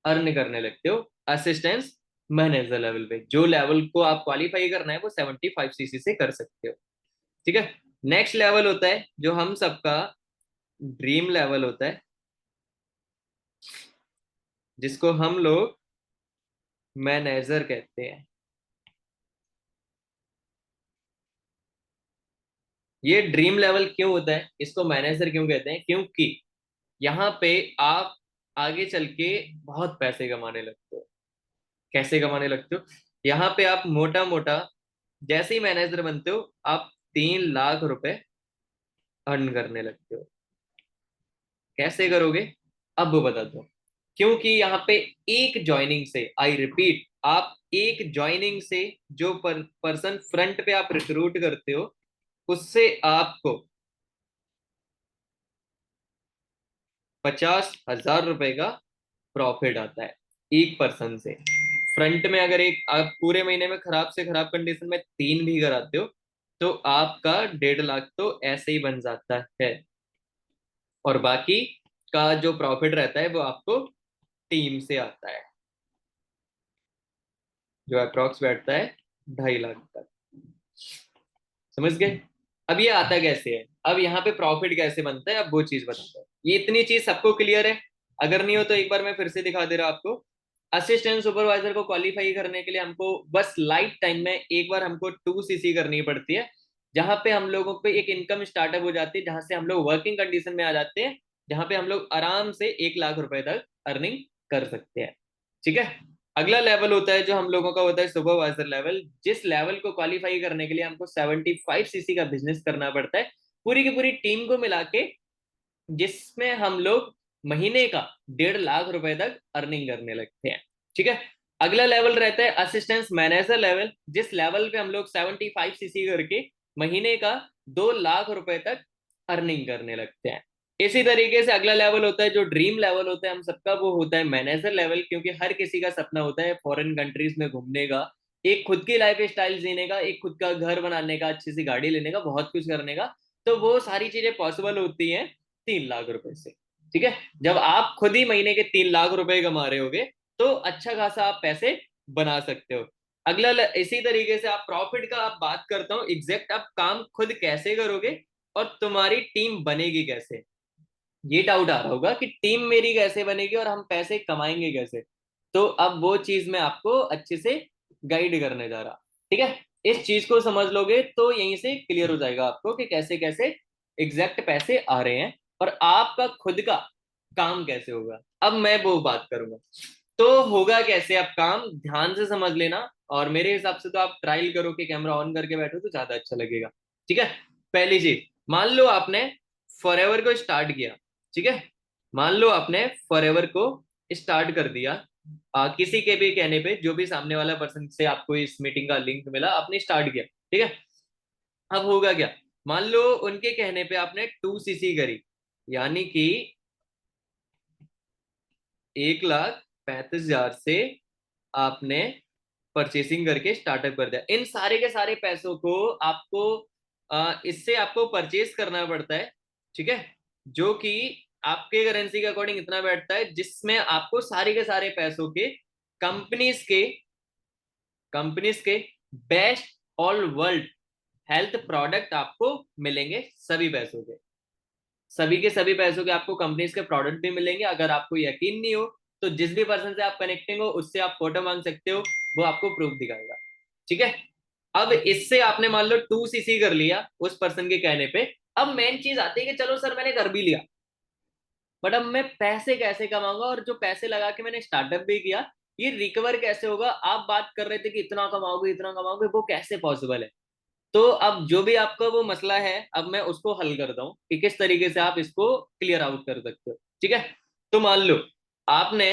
अर्न करने लगते हो असिस्टेंस मैनेजर लेवल पे। जो लेवल को आप क्वालिफाई करना है वो 75 सीसी से कर सकते हो। ठीक है, नेक्स्ट लेवल होता है जो हम सबका ड्रीम लेवल होता है, जिसको हम लोग मैनेजर कहते हैं। ये ड्रीम लेवल क्यों होता है, इसको मैनेजर क्यों कहते हैं, क्योंकि यहाँ पे आप आगे चल के बहुत पैसे कमाने लगते हो। कैसे कमाने लगते हो, यहाँ पे आप मोटा मोटा जैसे ही मैनेजर बनते हो आप 3 लाख रुपए अर्न करने लगते हो। कैसे करोगे, अब वो बता दो। क्योंकि यहाँ पे एक ज्वाइनिंग से, आई रिपीट, आप एक ज्वाइनिंग से जो पर्सन फ्रंट पे आप रिक्रूट करते हो उससे आपको 50,000 रुपए का प्रॉफिट आता है एक पर्सन से। फ्रंट में अगर एक आप पूरे महीने में खराब से खराब कंडीशन में 3 भी कराते हो तो आपका 1.5 लाख तो ऐसे ही बन जाता है। और बाकी का जो प्रॉफिट रहता है वो आपको टीम से आता है, जो अप्रोक्स बैठता है 2.5 लाख तक। समझ गए। अब ये आता कैसे है, अब यहाँ पे प्रॉफिट कैसे बनता है, अब वो चीज बताता है। ये इतनी चीज सबको क्लियर है, अगर नहीं हो तो एक बार मैं फिर से दिखा दे रहा हूं आपको। असिस्टेंट सुपरवाइजर को क्वालिफाई करने के लिए हमको बस लाइफ टाइम में एक बार हमको 2 सीसी करनी पड़ती है, जहां पे हम लोगों पे एक इनकम स्टार्टअप हो जाती है, जहां से हम लोग वर्किंग कंडीशन में आ जाते हैं, जहां पे हम लोग आराम से 1 लाख रुपए तक अर्निंग कर सकते हैं। ठीक है, अगला लेवल होता है जो हम लोगों का होता है सुपरवाइजर लेवल, जिस लेवल को क्वालिफाई करने के लिए हमको 75 सीसी का बिजनेस करना पड़ता है, पूरी की पूरी टीम को मिला के, जिसमें हम लोग महीने का 1.5 लाख रुपए तक अर्निंग करने लगते हैं। ठीक है, अगला लेवल रहता है असिस्टेंस मैनेजर लेवल, जिस लेवल पे हम लोग 75 सीसी करके महीने का 2 लाख रुपए तक अर्निंग करने लगते हैं। इसी तरीके से अगला लेवल होता है जो ड्रीम लेवल होता है हम सबका, वो होता है मैनेजर लेवल, क्योंकि हर किसी का सपना होता है फॉरेन कंट्रीज में घूमने का, एक खुद की लाइफ स्टाइल जीने का, एक खुद का घर बनाने का, अच्छी सी गाड़ी लेने का, बहुत कुछ करने का। तो वो सारी चीजें पॉसिबल होती हैं 3 लाख रुपए से। ठीक है, जब आप खुद ही महीने के 3 लाख रुपए कमा रहे होगे तो अच्छा खासा आप पैसे बना सकते हो। इसी तरीके से आप प्रॉफिट का आप बात करता हूँ, एग्जैक्ट आप काम खुद कैसे करोगे और तुम्हारी टीम बनेगी कैसे, ये डाउट आ रहा होगा कि टीम मेरी कैसे बनेगी और हम पैसे कमाएंगे कैसे। तो अब वो चीज मैं आपको अच्छे से गाइड करने जा रहा। ठीक है, इस चीज को समझ लोगे तो यहीं से क्लियर हो जाएगा आपको कि कैसे कैसे एग्जैक्ट पैसे आ रहे हैं और आपका खुद का काम कैसे होगा। अब मैं वो बात करूंगा, तो होगा कैसे अब काम, ध्यान से समझ लेना। और मेरे हिसाब से तो आप ट्रायल करो कि कैमरा ऑन करके बैठो तो ज्यादा अच्छा लगेगा। ठीक है, पहली चीज, मान लो आपने फॉरएवर को स्टार्ट किया। ठीक है, मान लो आपने फॉरएवर को स्टार्ट कर दिया, किसी के भी कहने पे, जो भी सामने वाला पर्सन से आपको इस मीटिंग का लिंक मिला, आपने स्टार्ट किया। ठीक है, अब होगा क्या, मान लो उनके कहने पे आपने 2 सीसी करी, यानी कि 1,35,000 से आपने परचेसिंग करके स्टार्टअप कर दिया। इन सारे के सारे पैसों को आपको इससे आपको परचेस करना पड़ता है, ठीक है, जो कि आपके करेंसी के अकॉर्डिंग इतना बैठता है जिसमें आपको सारे के सारे पैसों के कंपनीज के कंपनीज के best all world health product आपको मिलेंगे। सभी के सभी पैसों के आपको कंपनीज के प्रोडक्ट भी मिलेंगे। अगर आपको यकीन नहीं हो तो जिस भी पर्सन से आप कनेक्टिंग हो उससे आप फोटो मांग सकते हो, वो आपको प्रूफ दिखाएगा, ठीक है। अब इससे आपने मान लो 2cc कर लिया उस पर्सन के कहने पे। अब मेन चीज आती है कि चलो सर मैंने कर भी लिया, बट अब मैं पैसे कैसे कमाऊंगा, और जो पैसे लगा के मैंने स्टार्टअप भी किया ये रिकवर कैसे होगा। आप बात कर रहे थे कि इतना कमाओगे, वो कैसे पॉसिबल है। तो अब जो भी आपका वो मसला है, अब मैं उसको हल करता हूँ कि किस तरीके से आप इसको क्लियर आउट कर सकते हो, ठीक है। तो मान लो आपने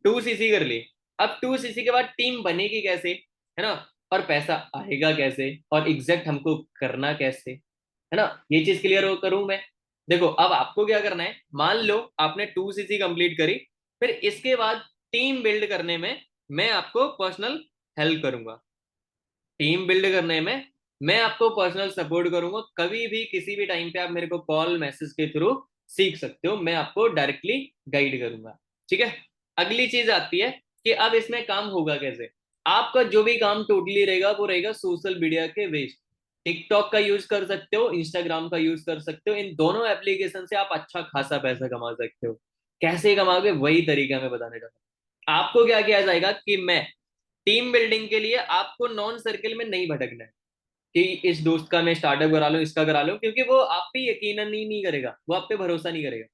2cc कर ली। अब 2cc के बाद टीम बनेगी कैसे, है ना, और पैसा आएगा कैसे, और एग्जैक्ट हमको करना कैसे, है ना, ये चीज क्लियर करूं मैं। देखो अब आपको क्या करना है, मान लो आपने 2cc कंप्लीट करी, फिर इसके बाद टीम बिल्ड करने में मैं आपको पर्सनल हेल्प करूंगा। टीम बिल्ड करने में मैं आपको पर्सनल सपोर्ट करूंगा। कभी भी किसी भी टाइम पे आप मेरे को कॉल मैसेज के थ्रू सीख सकते हो, मैं आपको डायरेक्टली गाइड करूंगा, ठीक है। अगली चीज आती है कि अब इसमें काम होगा कैसे। आपका जो भी काम टोटली रहेगा वो रहेगा सोशल मीडिया के वेस्ट। टिकटॉक का यूज कर सकते हो, इंस्टाग्राम का यूज कर सकते हो, इन दोनों एप्लीकेशन से आप अच्छा खासा पैसा कमा सकते हो। कैसे कमाओगे वही तरीका मैं बताने जा रहा हूँ। आपको क्या किया जाएगा कि मैं टीम बिल्डिंग के लिए आपको नॉन सर्किल में नहीं भटकना है कि इस दोस्त का मैं स्टार्टअप करा लूं, इसका करा लूं, क्योंकि वो आप पे यकीनन ही नहीं करेगा, वो आप पे भरोसा नहीं करेगा,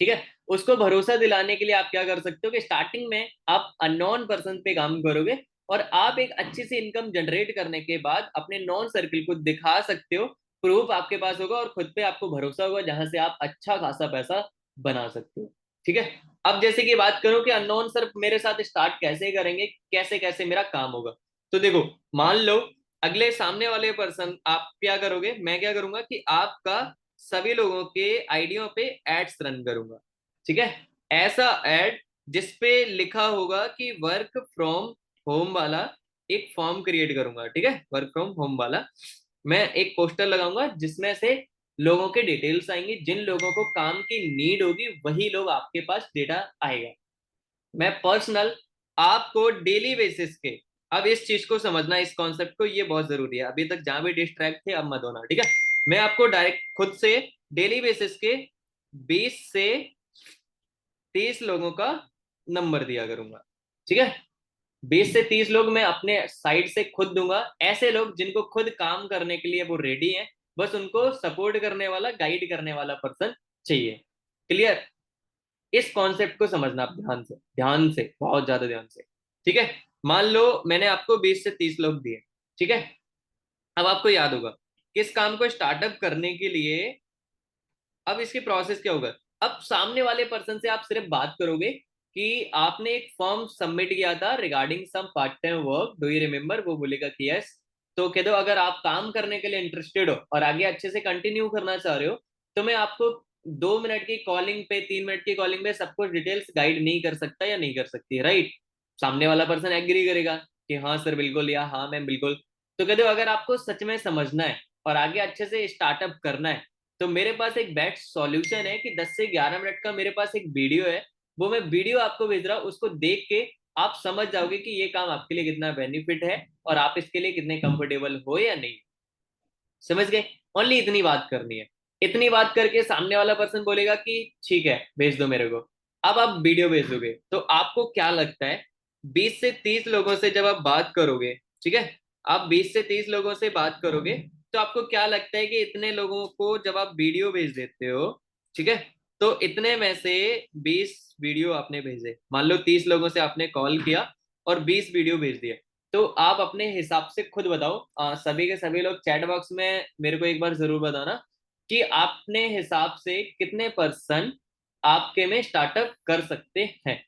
ठीक है। उसको भरोसा दिलाने के लिए आप क्या कर सकते हो कि स्टार्टिंग में आप अननोन पर्सन पे काम करोगे, और आप एक अच्छी सी इनकम जनरेट करने के बाद अपने नॉन सर्किल को दिखा सकते हो। प्रूफ आपके पास होगा और खुद पे आपको भरोसा होगा, जहां से आप अच्छा खासा पैसा बना सकते हो, ठीक है। अब जैसे कि बात करूं कि अननोन सर मेरे साथ स्टार्ट कैसे करेंगे, कैसे कैसे मेरा काम होगा। तो देखो मान लो अगले सामने वाले पर्सन, आप क्या करोगे, मैं क्या करूंगा कि आपका सभी लोगों के आईडियों पे एड्स रन करूंगा, ठीक है। ऐसा एड जिसपे लिखा होगा कि वर्क फ्रॉम होम वाला एक फॉर्म क्रिएट करूंगा, ठीक है, वर्क फ्रॉम होम वाला। मैं एक पोस्टर लगाऊंगा जिसमें से लोगों के डिटेल्स आएंगी, जिन लोगों को काम की नीड होगी वही लोग आपके पास डेटा आएगा। मैं पर्सनल आपको डेली बेसिस के, अब इस चीज को समझना, इस कॉन्सेप्ट को, ये बहुत जरूरी है। अभी तक जहां भी डिस्ट्रैक्ट थे अब मत होना, ठीक है। मैं आपको डायरेक्ट खुद से डेली बेसिस के 20 से 30 लोगों का नंबर दिया करूंगा, ठीक है। 20 से 30 लोग मैं अपने साइड से खुद दूंगा, ऐसे लोग जिनको खुद काम करने के लिए वो रेडी हैं, बस उनको सपोर्ट करने वाला गाइड करने वाला पर्सन चाहिए। क्लियर। इस कॉन्सेप्ट को समझना आप ध्यान से, बहुत ज्यादा ध्यान से, ठीक है। मान लो मैंने आपको 20 से 30 लोग दिए, ठीक है। अब आपको याद होगा कि इस काम को स्टार्टअप करने के लिए अब इसकी प्रोसेस क्या होगा। अब सामने वाले पर्सन से आप सिर्फ बात करोगे कि आपने एक फॉर्म सबमिट किया था regarding some part time work, do you remember, वो बोलेगा कि यस। तो कह दो अगर आप काम करने के लिए इंटरेस्टेड हो और आगे अच्छे से कंटिन्यू करना चाह रहे हो, तो मैं आपको 2 मिनट की कॉलिंग पे, 3 मिनट की कॉलिंग पे सब कुछ डिटेल्स गाइड नहीं कर सकता या नहीं कर सकती, राइट। सामने वाला पर्सन एग्री करेगा कि हाँ सर बिल्कुल, या हाँ मैम बिल्कुल। तो कह दो अगर आपको सच में समझना है और आगे अच्छे से स्टार्टअप करना है, तो मेरे पास एक बेस्ट सॉल्यूशन है कि 10 से 11 मिनट का मेरे पास एक वीडियो है। वो मैं वीडियो आपको भेज रहा हूँ, उसको देख के आप समझ जाओगे कि ये काम आपके लिए कितना बेनिफिट है और आप इसके लिए कितने कंफर्टेबल हो या नहीं। समझ गए। ओनली इतनी बात करनी है। इतनी बात करके सामने वाला पर्सन बोलेगा कि ठीक है भेज दो मेरे को। अब आप वीडियो भेज दोगे तो आपको क्या लगता है, 20 से 30 लोगों से जब आप बात करोगे, ठीक है, आप 20 से 30 लोगों से बात करोगे, तो आपको क्या लगता है कि इतने लोगों को जब आप वीडियो भेज देते हो, ठीक है, तो इतने में से 20 वीडियो आपने भेजे, मान लो 30 लोगों से आपने कॉल किया और 20 वीडियो भेज दिए, तो आप अपने हिसाब से खुद बताओ। सभी के सभी लोग चैट बॉक्स में मेरे को एक बार जरूर बताना कि आपने हिसाब से कितने पर्सन आपके में स्टार्टअप कर सकते हैं।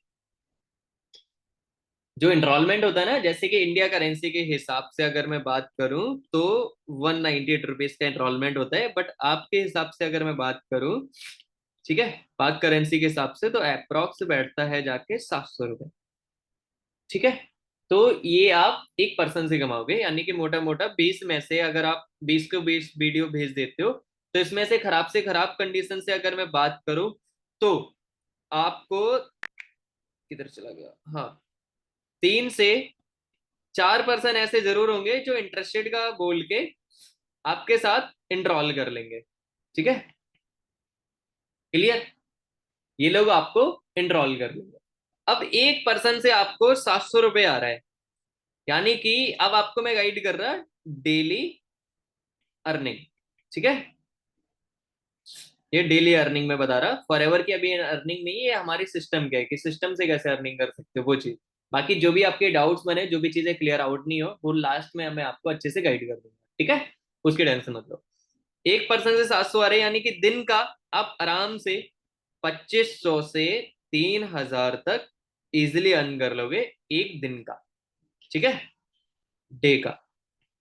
जो इनरोलमेंट होता है ना, जैसे कि इंडिया करेंसी के हिसाब से अगर मैं बात करूं तो 198 रुपीज का इनरोलमेंट होता है, बट आपके हिसाब से अगर मैं बात करूं, ठीक है, पाक करेंसी के हिसाब से, तो अप्रोक्स बैठता है जाके 700 रुपए, ठीक है। तो ये आप एक पर्सन से कमाओगे, यानी कि मोटा मोटा 20 में से अगर आप 20 को 20 वीडियो भेज देते हो, तो इसमें से खराब कंडीशन से अगर मैं बात करूं, तो आपको किधर चला गया, हाँ, 3 से 4 पर्सन ऐसे जरूर होंगे जो इंटरेस्टेड का बोल के आपके साथ इनरोल कर लेंगे। ठीक है, क्लियर? ये लोग आपको इनरोल कर लेंगे। अब एक पर्सन से आपको 700 रुपये आ रहा है, यानी कि अब आपको मैं गाइड कर रहा डेली अर्निंग। ठीक है, ये डेली अर्निंग में बता रहा, फॉर एवर की अभी अर्निंग नहीं है, हमारी सिस्टम क्या है कि सिस्टम से कैसे अर्निंग कर सकते हो वो चीज। बाकी जो भी आपके डाउट्स बने, जो भी चीजें क्लियर आउट नहीं हो, वो लास्ट में मैं आपको अच्छे से गाइड कर दूंगा। ठीक है, उसकी टेंशन मत लो। एक पर्सन से 700 आ रहे हैं, यानी कि दिन का आप आराम से 2500 से 3000 तक इजिली अर्न कर लोगे एक दिन का। ठीक है, डे का,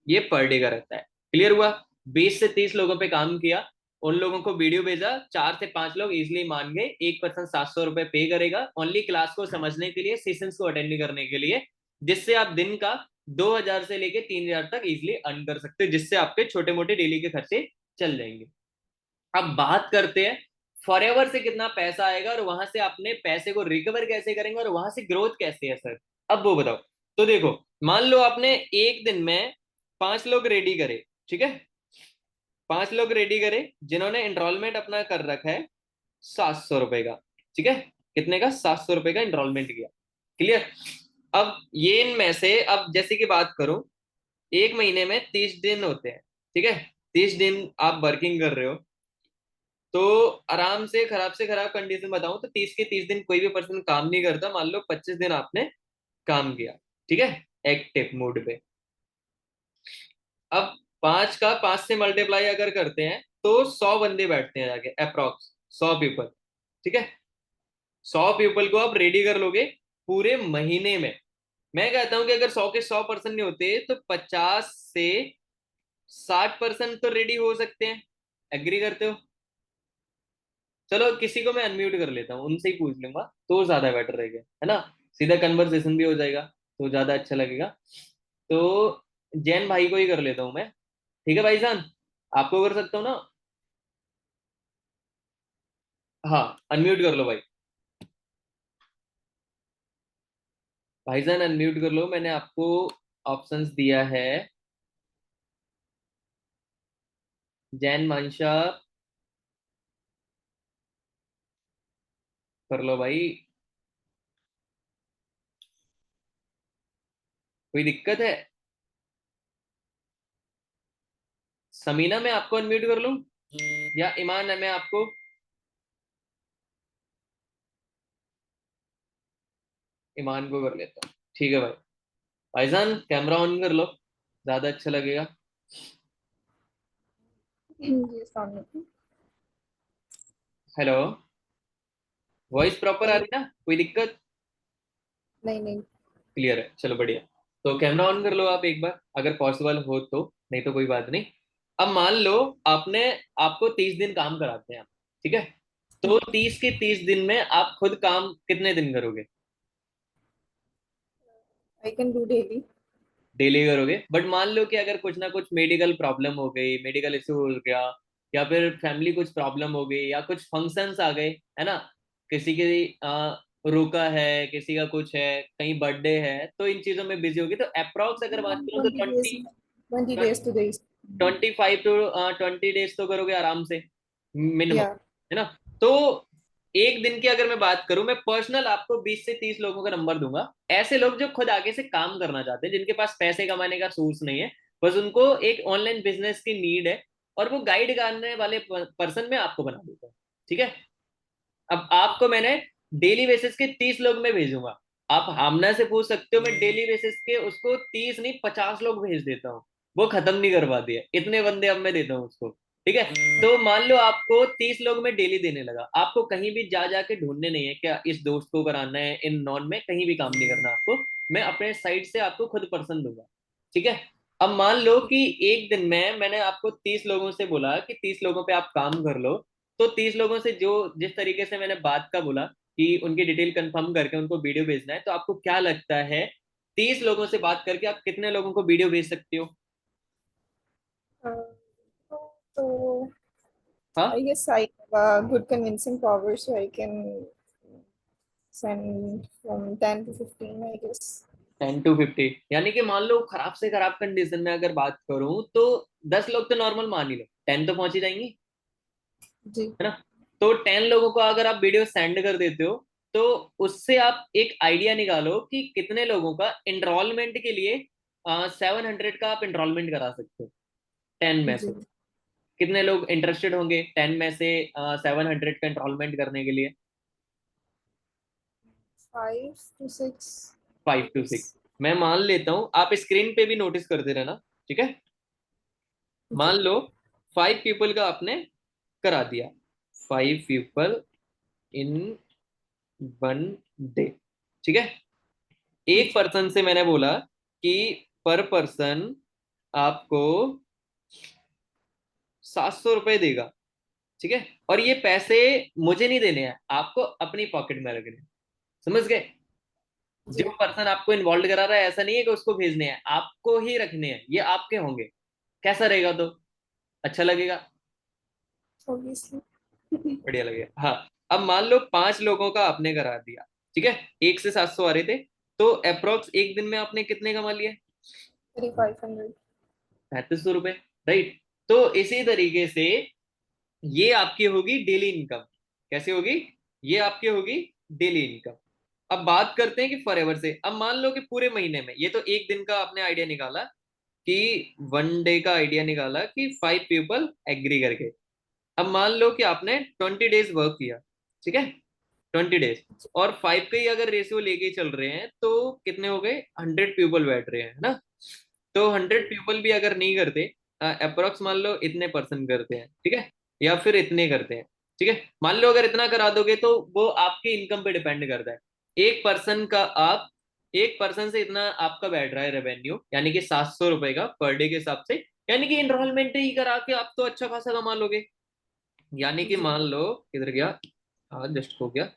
ये पर डे का रहता है। क्लियर हुआ? 20 से 30 लोगों पे काम किया, उन लोगों को वीडियो भेजा, 4 से 5 लोग इजिली मान गए, एक पर्सन 700 रुपये पे करेगा ओनली क्लास को समझने के लिए, सेशंस को अटेंड करने के लिए, जिससे आप दिन का 2000 से लेके 3000 तक इजिली अर्न कर सकते हो, जिससे आपके छोटे मोटे डेली के खर्चे चल जाएंगे। अब बात करते हैं फॉरएवर से कितना पैसा आएगा, और वहां से अपने पैसे को रिकवर कैसे करेंगे, और वहां से ग्रोथ कैसे है सर, अब वो बताओ। तो देखो, मान लो आपने एक दिन में 5 लोग रेडी करे। ठीक है, 5 लोग रेडी करे जिन्होंने एनरोलमेंट अपना कर रखा है 700 रुपए का। ठीक है, कितने का? 700 रुपए का एनरोलमेंट किया। क्लियर? अब ये इनमें से, अब जैसे कि बात करूं, एक महीने में 30 दिन होते हैं। ठीक है, 30 दिन आप वर्किंग कर रहे हो, तो आराम से खराब कंडीशन बताऊं तो 30 के 30 दिन कोई भी पर्सन काम नहीं करता। मान लो 25 दिन आपने काम किया। ठीक है, एक्टिव मोड पे। अब 5 का 5 से मल्टीप्लाई अगर करते हैं तो 100 बंदे बैठते हैं जाके, अप्रोक्स 100 पीपल। ठीक है, 100 पीपल को आप रेडी कर लोगे पूरे महीने में। मैं कहता हूं कि अगर 100 के 100 पर्सन नहीं होते, तो 50 से 60 पर्सन तो रेडी हो सकते हैं। एग्री करते हो? चलो किसी को मैं अनम्यूट कर लेता हूँ, उनसे ही पूछ लूंगा तो ज्यादा बेटर रहेगा, है ना? सीधा कन्वर्सेशन भी हो जाएगा, तो ज्यादा अच्छा लगेगा। तो जैन भाई को ही कर लेता हूँ मैं। ठीक है भाईजान, आपको कर सकता हूँ ना? हाँ, अनम्यूट कर लो भाई। भाईजान अनम्यूट कर लो, मैंने आपको ऑप्शंस दिया है। जैन मानशा, कर लो भाई। कोई दिक्कत है? समीना मैं आपको अनम्यूट कर लूं, या ईमान है मैं आपको? ईमान को कर लेता हूँ। ठीक है भाई। भाईजान कैमरा ऑन कर लो, ज्यादा अच्छा लगेगा। जी अस्सलाम वालेकुम। हेलो, वॉइस प्रॉपर आ हेलो। रही ना? कोई दिक्कत? नहीं नहीं। क्लियर है, चलो बढ़िया। तो कैमरा ऑन कर लो आप एक बार, अगर पॉसिबल हो तो, नहीं तो कोई बात नहीं। अब मान लो आपने, आपको 30 दिन काम कराते हैं आप। ठीक है, तो 30 के 30 दिन में आप खुद काम कितने दिन करोगे? I can do daily. Daily करोगे, बट मान लो कि अगर कुछ ना कुछ मेडिकल प्रॉब्लम हो गई, मेडिकल इशू हो गया, या फिर फैमिली कुछ प्रॉब्लम हो गई, या कुछ फंक्शंस आ गए, है ना, किसी की रोका है, किसी का कुछ है, कहीं बर्थडे है, तो इन चीजों में बिजी होगी, तो अप्रोक्स अगर बात करूँ तो 20 days, 20 days two days. 25 to 20 days तो करोगे आराम से, मिनिमम, या है ना? तो एक दिन की अगर मैं बात करूं, मैं पर्सनल आपको 20 से 30 लोगों का नंबर दूंगा, ऐसे लोग जो खुद आगे से काम करना चाहते हैं, जिनके पास पैसे कमाने का सोर्स नहीं है, बस उनको एक ऑनलाइन बिजनेस की नीड है, और वो गाइड करने वाले पर्सन में आपको बना देता हूँ। ठीक है, अब आपको मैंने डेली बेसिस के 30 लोग में भेजूंगा। आप हमना से पूछ सकते हो, मैं डेली बेसिस के उसको 30 नहीं 50 लोग भेज देता हूँ, वो खत्म नहीं करवा दिया, इतने बंदे अब मैं देता हूँ उसको। ठीक है, तो मान लो आपको 30 लोग में डेली देने लगा, आपको कहीं भी जा जाके ढूंढने नहीं है क्या इस दोस्त को कराना है, इन नॉन में कहीं भी काम नहीं करना आपको, मैं अपने साइड से आपको खुद पर्सन दूंगा। ठीक है, अब मान लो कि एक दिन में मैंने आपको 30 लोगों से बोला कि 30 लोगों पे आप काम कर लो, तो 30 लोगों से जो जिस तरीके से मैंने बात का बोला कि उनकी डिटेल कंफर्म करके उनको वीडियो भेजना है, तो आपको क्या लगता है 30 लोगों से बात करके आप कितने लोगों को वीडियो भेज सकते हो? So I हाँ, guess I have a good convincing power, so I can send from 10 to 15, I guess. 10 to 50, यानी कि मान लो खराब से खराब कंडीशन में अगर बात करूं तो 10 लोग तो नॉर्मल मान ही लो, 10 तो पहुंच ही जाएंगी, जी है ना? तो 10 लोगों को अगर आप वीडियो सेंड कर देते हो, तो उससे आप एक आइडिया निकालो कि कितने लोगों का एनरोलमेंट के लिए 700 का आप एनरोलमेंट करा सकते हो 10 में से। जी कितने लोग इंटरेस्टेड होंगे 10 में से 700 का एनरोलमेंट करने के लिए? 5 to 6, I 5 to 6। guess. मैं मान लेता हूं, आप स्क्रीन पे भी नोटिस करते रहना, ठीक है? मान जी लो 5 पीपल का आपने करा दिया, 5 पीपल इन 1 डे, ठीक है? एक जी पर्सन से मैंने बोला कि पर पर्सन आपको 700 रुपए देगा, ठीक है? और ये पैसे मुझे नहीं देने हैं, आपको अपनी पॉकेट में रखने हैं। समझ गए? जो जी पर्सन आपको इन्वॉल्व करा रहा है, ऐसा नहीं है कि उसको भेजने हैं, आपको ही रखने हैं, ये आपके होंगे। कैसा रहेगा? तो अच्छा लगेगा? obviously. बढ़िया लगेगा, हाँ। अब मान लो 5 लोगों का आपने करा दिया, ठीक है? 1 से 700 आ रहे थे, तो अप्रोक्स एक दिन में आपने कितने कमा लिए? 3,500. 3500 रुपए, राइट? तो इसी तरीके से ये आपकी होगी डेली इनकम। कैसे होगी? ये आपकी होगी डेली इनकम। अब बात करते हैं कि फॉर एवर से। अब मान लो कि पूरे महीने में, ये तो एक दिन का आपने आइडिया निकाला, कि 1 डे का आइडिया निकाला कि 5 पीपल एग्री करके। अब मान लो कि आपने 20 डेज वर्क किया, ठीक है? 20 डेज, और 5 के ही अगर रेशियो लेके चल रहे हैं, तो कितने हो गए? 100 पीपल बैठ रहे हैं, है ना? तो 100 पीपल भी अगर नहीं करते, अप्रोक्स मान लो इतने पर्सन करते हैं, ठीक है? या फिर इतने करते हैं, ठीक है? मान लो अगर इतना करा दोगे, तो वो आपकी इनकम पे डिपेंड करता है। एक पर्सन का आप एक पर्सन से इतना आपका बैठ रहा है रेवेन्यू, यानी कि 700 रुपए का पर डे के हिसाब से। यानी कि इनरोलमेंट ही करा के आप तो अच्छा खासा कमा लोगे। यानी कि जी मान लो, किधर गया? हाँ, जस्ट हो गया।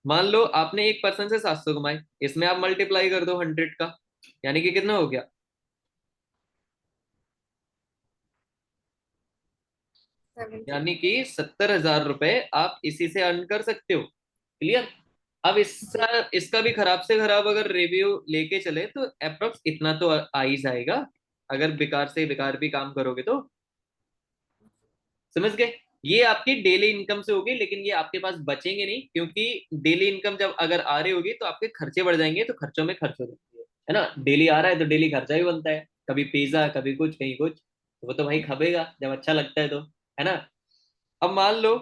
मान लो आपने एक पर्सन से 700 कमाए, इसमें आप मल्टीप्लाई कर दो 100 का, यानी कि कितना हो गया? 70. यानी कि 70,000 रुपए आप इसी से अर्न कर सकते हो। क्लियर? अब जी इसका इसका भी खराब से खराब अगर रिव्यू लेके चले, तो अप्रोक्स इतना तो आ ही जाएगा, अगर बेकार से बेकार भी काम करोगे तो। समझ गए? ये आपकी डेली इनकम से होगी, लेकिन ये आपके पास बचेंगे नहीं, क्योंकि डेली इनकम जब अगर आ रही होगी, तो आपके खर्चे बढ़ जाएंगे, तो खर्चों में खर्च हो जाती है ना? डेली आ रहा है तो डेली खर्चा भी बनता है, कभी पिज्जा, कभी कुछ, कहीं कुछ, तो वो तो भाई खपेगा जब अच्छा लगता है तो, है ना? अब मान लो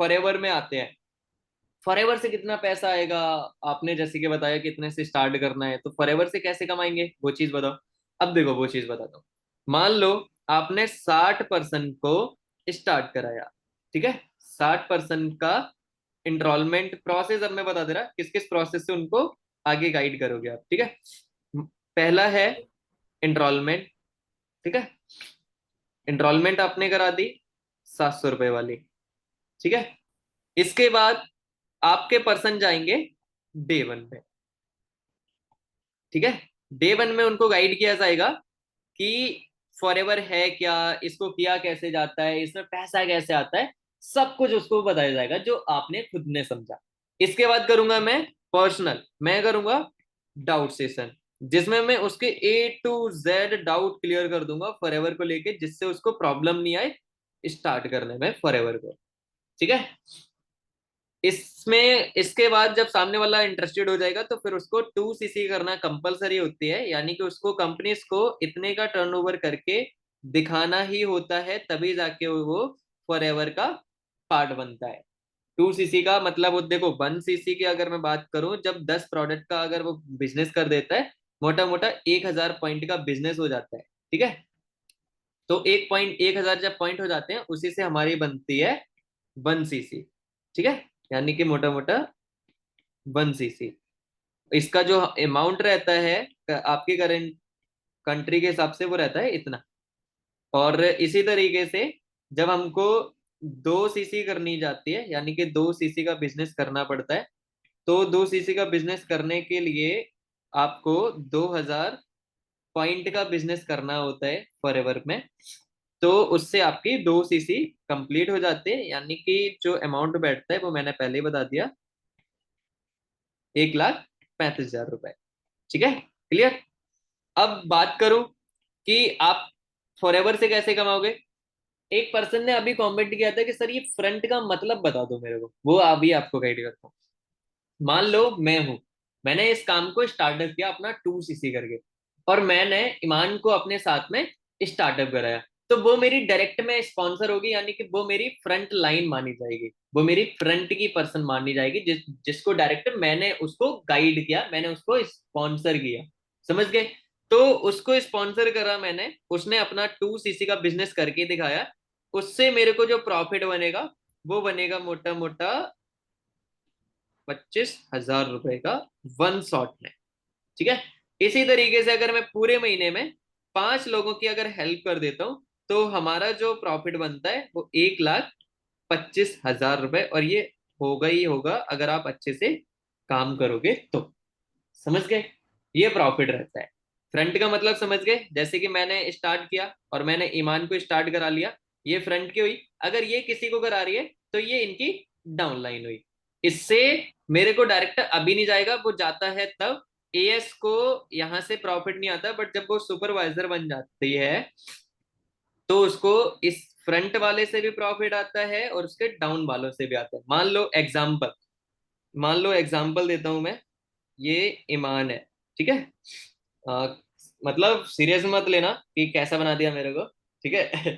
फॉरएवर में आते हैं। फॉरएवर से कितना पैसा आएगा? आपने जैसे कि बताया कि इतने से स्टार्ट करना है, तो फॉरएवर से कैसे कमाएंगे वो चीज बताओ। अब देखो वो चीज बताता हूँ। मान लो आपने 60 पर्सन को स्टार्ट कराया, ठीक है? 60 पर्सन का एनरोलमेंट प्रोसेस अब मैं बता दे रहा किस किस प्रोसेस से उनको आगे गाइड करोगे आप, ठीक है? पहला है एनरोलमेंट, ठीक है? एनरोलमेंट आपने करा दी 700 रुपए वाली, ठीक है? इसके बाद आपके पर्सन जाएंगे डे 1 पे, ठीक है? डे 1 में उनको गाइड किया जाएगा कि फॉरएवर है क्या, इसको किया कैसे जाता है, इसमें पैसा कैसे आता है, सब कुछ उसको बताया जाएगा जो आपने खुद ने समझा। इसके बाद करूंगा मैं पर्सनल, मैं करूंगा डाउट सेशन, जिसमें मैं उसके A to Z doubt clear कर दूंगा फॉरएवर को लेके, जिससे उसको प्रॉब्लम नहीं आए स्टार्ट करने में फॉरएवर को, ठीक है? इसमें इसके बाद जब सामने वाला इंटरेस्टेड हो जाएगा, तो फिर उसको 2 CC करना कंपलसरी होती है, यानी कि उसको कंपनीज को इतने का टर्नओवर करके दिखाना ही होता है, तभी जाके वो फॉरएवर का पार्ट बनता है। 2 CC का मतलब, वो देखो 1 CC की अगर मैं बात करूं, जब 10 प्रोडक्ट का अगर वो बिजनेस कर देता है, मोटा मोटा 1,000 पॉइंट का बिजनेस हो जाता है, ठीक है? तो 1,000 जब पॉइंट हो जाते हैं, उसी से हमारी बनती है 1 CC, ठीक है? यानी कि मोटा मोटा 1 CC। इसका जो अमाउंट रहता है आपके करेंट कंट्री के हिसाब से, वो रहता है इतना। और इसी तरीके से जब हमको 2 CC करनी जाती है, यानी कि 2 CC का बिजनेस करना पड़ता है, तो 2 CC का बिजनेस करने के लिए आपको 2000 पॉइंट का बिजनेस करना होता है फॉरएवर में, तो उससे आपकी 2 सीसी कंप्लीट हो जाते हैं, यानी कि जो अमाउंट बैठता है वो मैंने पहले ही बता दिया, 1,35,000 रुपए। ठीक है, क्लियर। अब बात करूं कि आप फॉरएवर से कैसे कमाओगे। एक पर्सन ने अभी कमेंट किया था कि सर ये फ्रंट का मतलब बता दो मेरे को, वो अभी आपको गाइड करता हूँ। मान लो मैं हूं, मैंने इस काम को स्टार्टअप किया अपना 2 सीसी करके, और मैंने ईमान को अपने साथ में स्टार्टअप कराया, तो वो मेरी डायरेक्ट में स्पॉन्सर होगी, यानी कि वो मेरी फ्रंट लाइन मानी जाएगी, वो मेरी फ्रंट की पर्सन मानी जाएगी, जिसको डायरेक्ट मैंने उसको गाइड किया, मैंने उसको स्पॉन्सर किया। समझ गए। तो उसको स्पॉन्सर करा मैंने, उसने अपना 2 सीसी का बिजनेस करके दिखाया, उससे मेरे को जो प्रॉफिट बनेगा वो बनेगा मोटा मोटा 25,000 रुपए का, वन शॉट में। ठीक है। इसी तरीके से अगर मैं पूरे महीने में 5 लोगों की अगर हेल्प कर देता हूं, तो हमारा जो प्रॉफिट बनता है वो 1,25,000 रुपए, और ये होगा ही होगा अगर आप अच्छे से काम करोगे तो। समझ गए। ये प्रॉफिट रहता है। फ्रंट का मतलब समझ गए, जैसे कि मैंने स्टार्ट किया और मैंने ईमान को स्टार्ट करा लिया, ये फ्रंट की हुई। अगर ये किसी को करा रही है तो ये इनकी डाउन लाइन हुई। इससे मेरे को डायरेक्ट अभी नहीं जाएगा, वो जाता है तब एएस को यहां से प्रॉफिट नहीं आता, बट जब वो सुपरवाइजर बन जाती है तो उसको इस फ्रंट वाले से भी प्रॉफिट आता है और उसके डाउन वालों से भी आता है। मान लो एग्जांपल देता हूं मैं, ये ईमान है। ठीक है। आ, मतलब सीरियस मत लेना कि कैसा बना दिया मेरे को। ठीक है।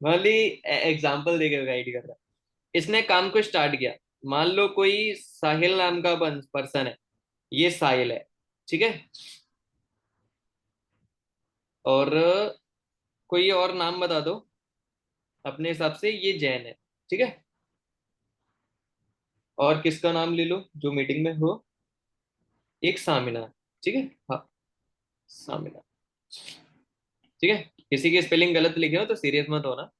मैं ओनली एग्जाम्पल देके गाइड कर रहा हूँ। इसने काम को स्टार्ट किया, मान लो कोई साहिल नाम का पर्सन है, ये साहिल है। ठीक है। और कोई और नाम बता दो अपने हिसाब से, ये जैन है। ठीक है। और किसका नाम ले लो जो मीटिंग में हो, एक सामिना है। ठीक है। हाँ, सामिना। ठीक है। किसी की स्पेलिंग गलत लिखे हो तो सीरियस मत होना।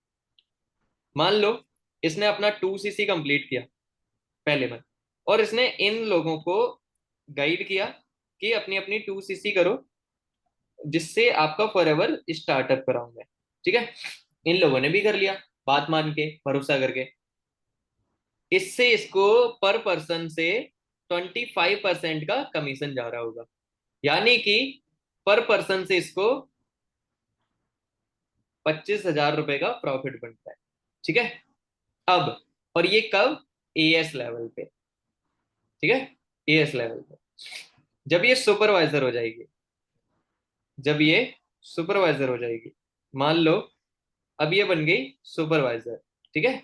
मान लो इसने अपना 2 सीसी कंप्लीट किया पहले में, और इसने इन लोगों को गाइड किया कि अपनी अपनी 2 सीसी करो, जिससे आपका फॉरएवर स्टार्टअप कराऊं मैं। ठीक है। इन लोगों ने भी कर लिया, बात मान के भरोसा करके। इससे इसको पर पर्सन से 25% का कमीशन जा रहा होगा, यानी कि पर पर्सन से इसको 25,000 रुपए का प्रॉफिट बनता है। ठीक है। अब, और ये कब, एएस लेवल पे। ठीक है। एएस लेवल पे जब ये सुपरवाइजर हो जाएगी, जब ये सुपरवाइजर हो जाएगी, मान लो अब ये बन गई सुपरवाइजर। ठीक है।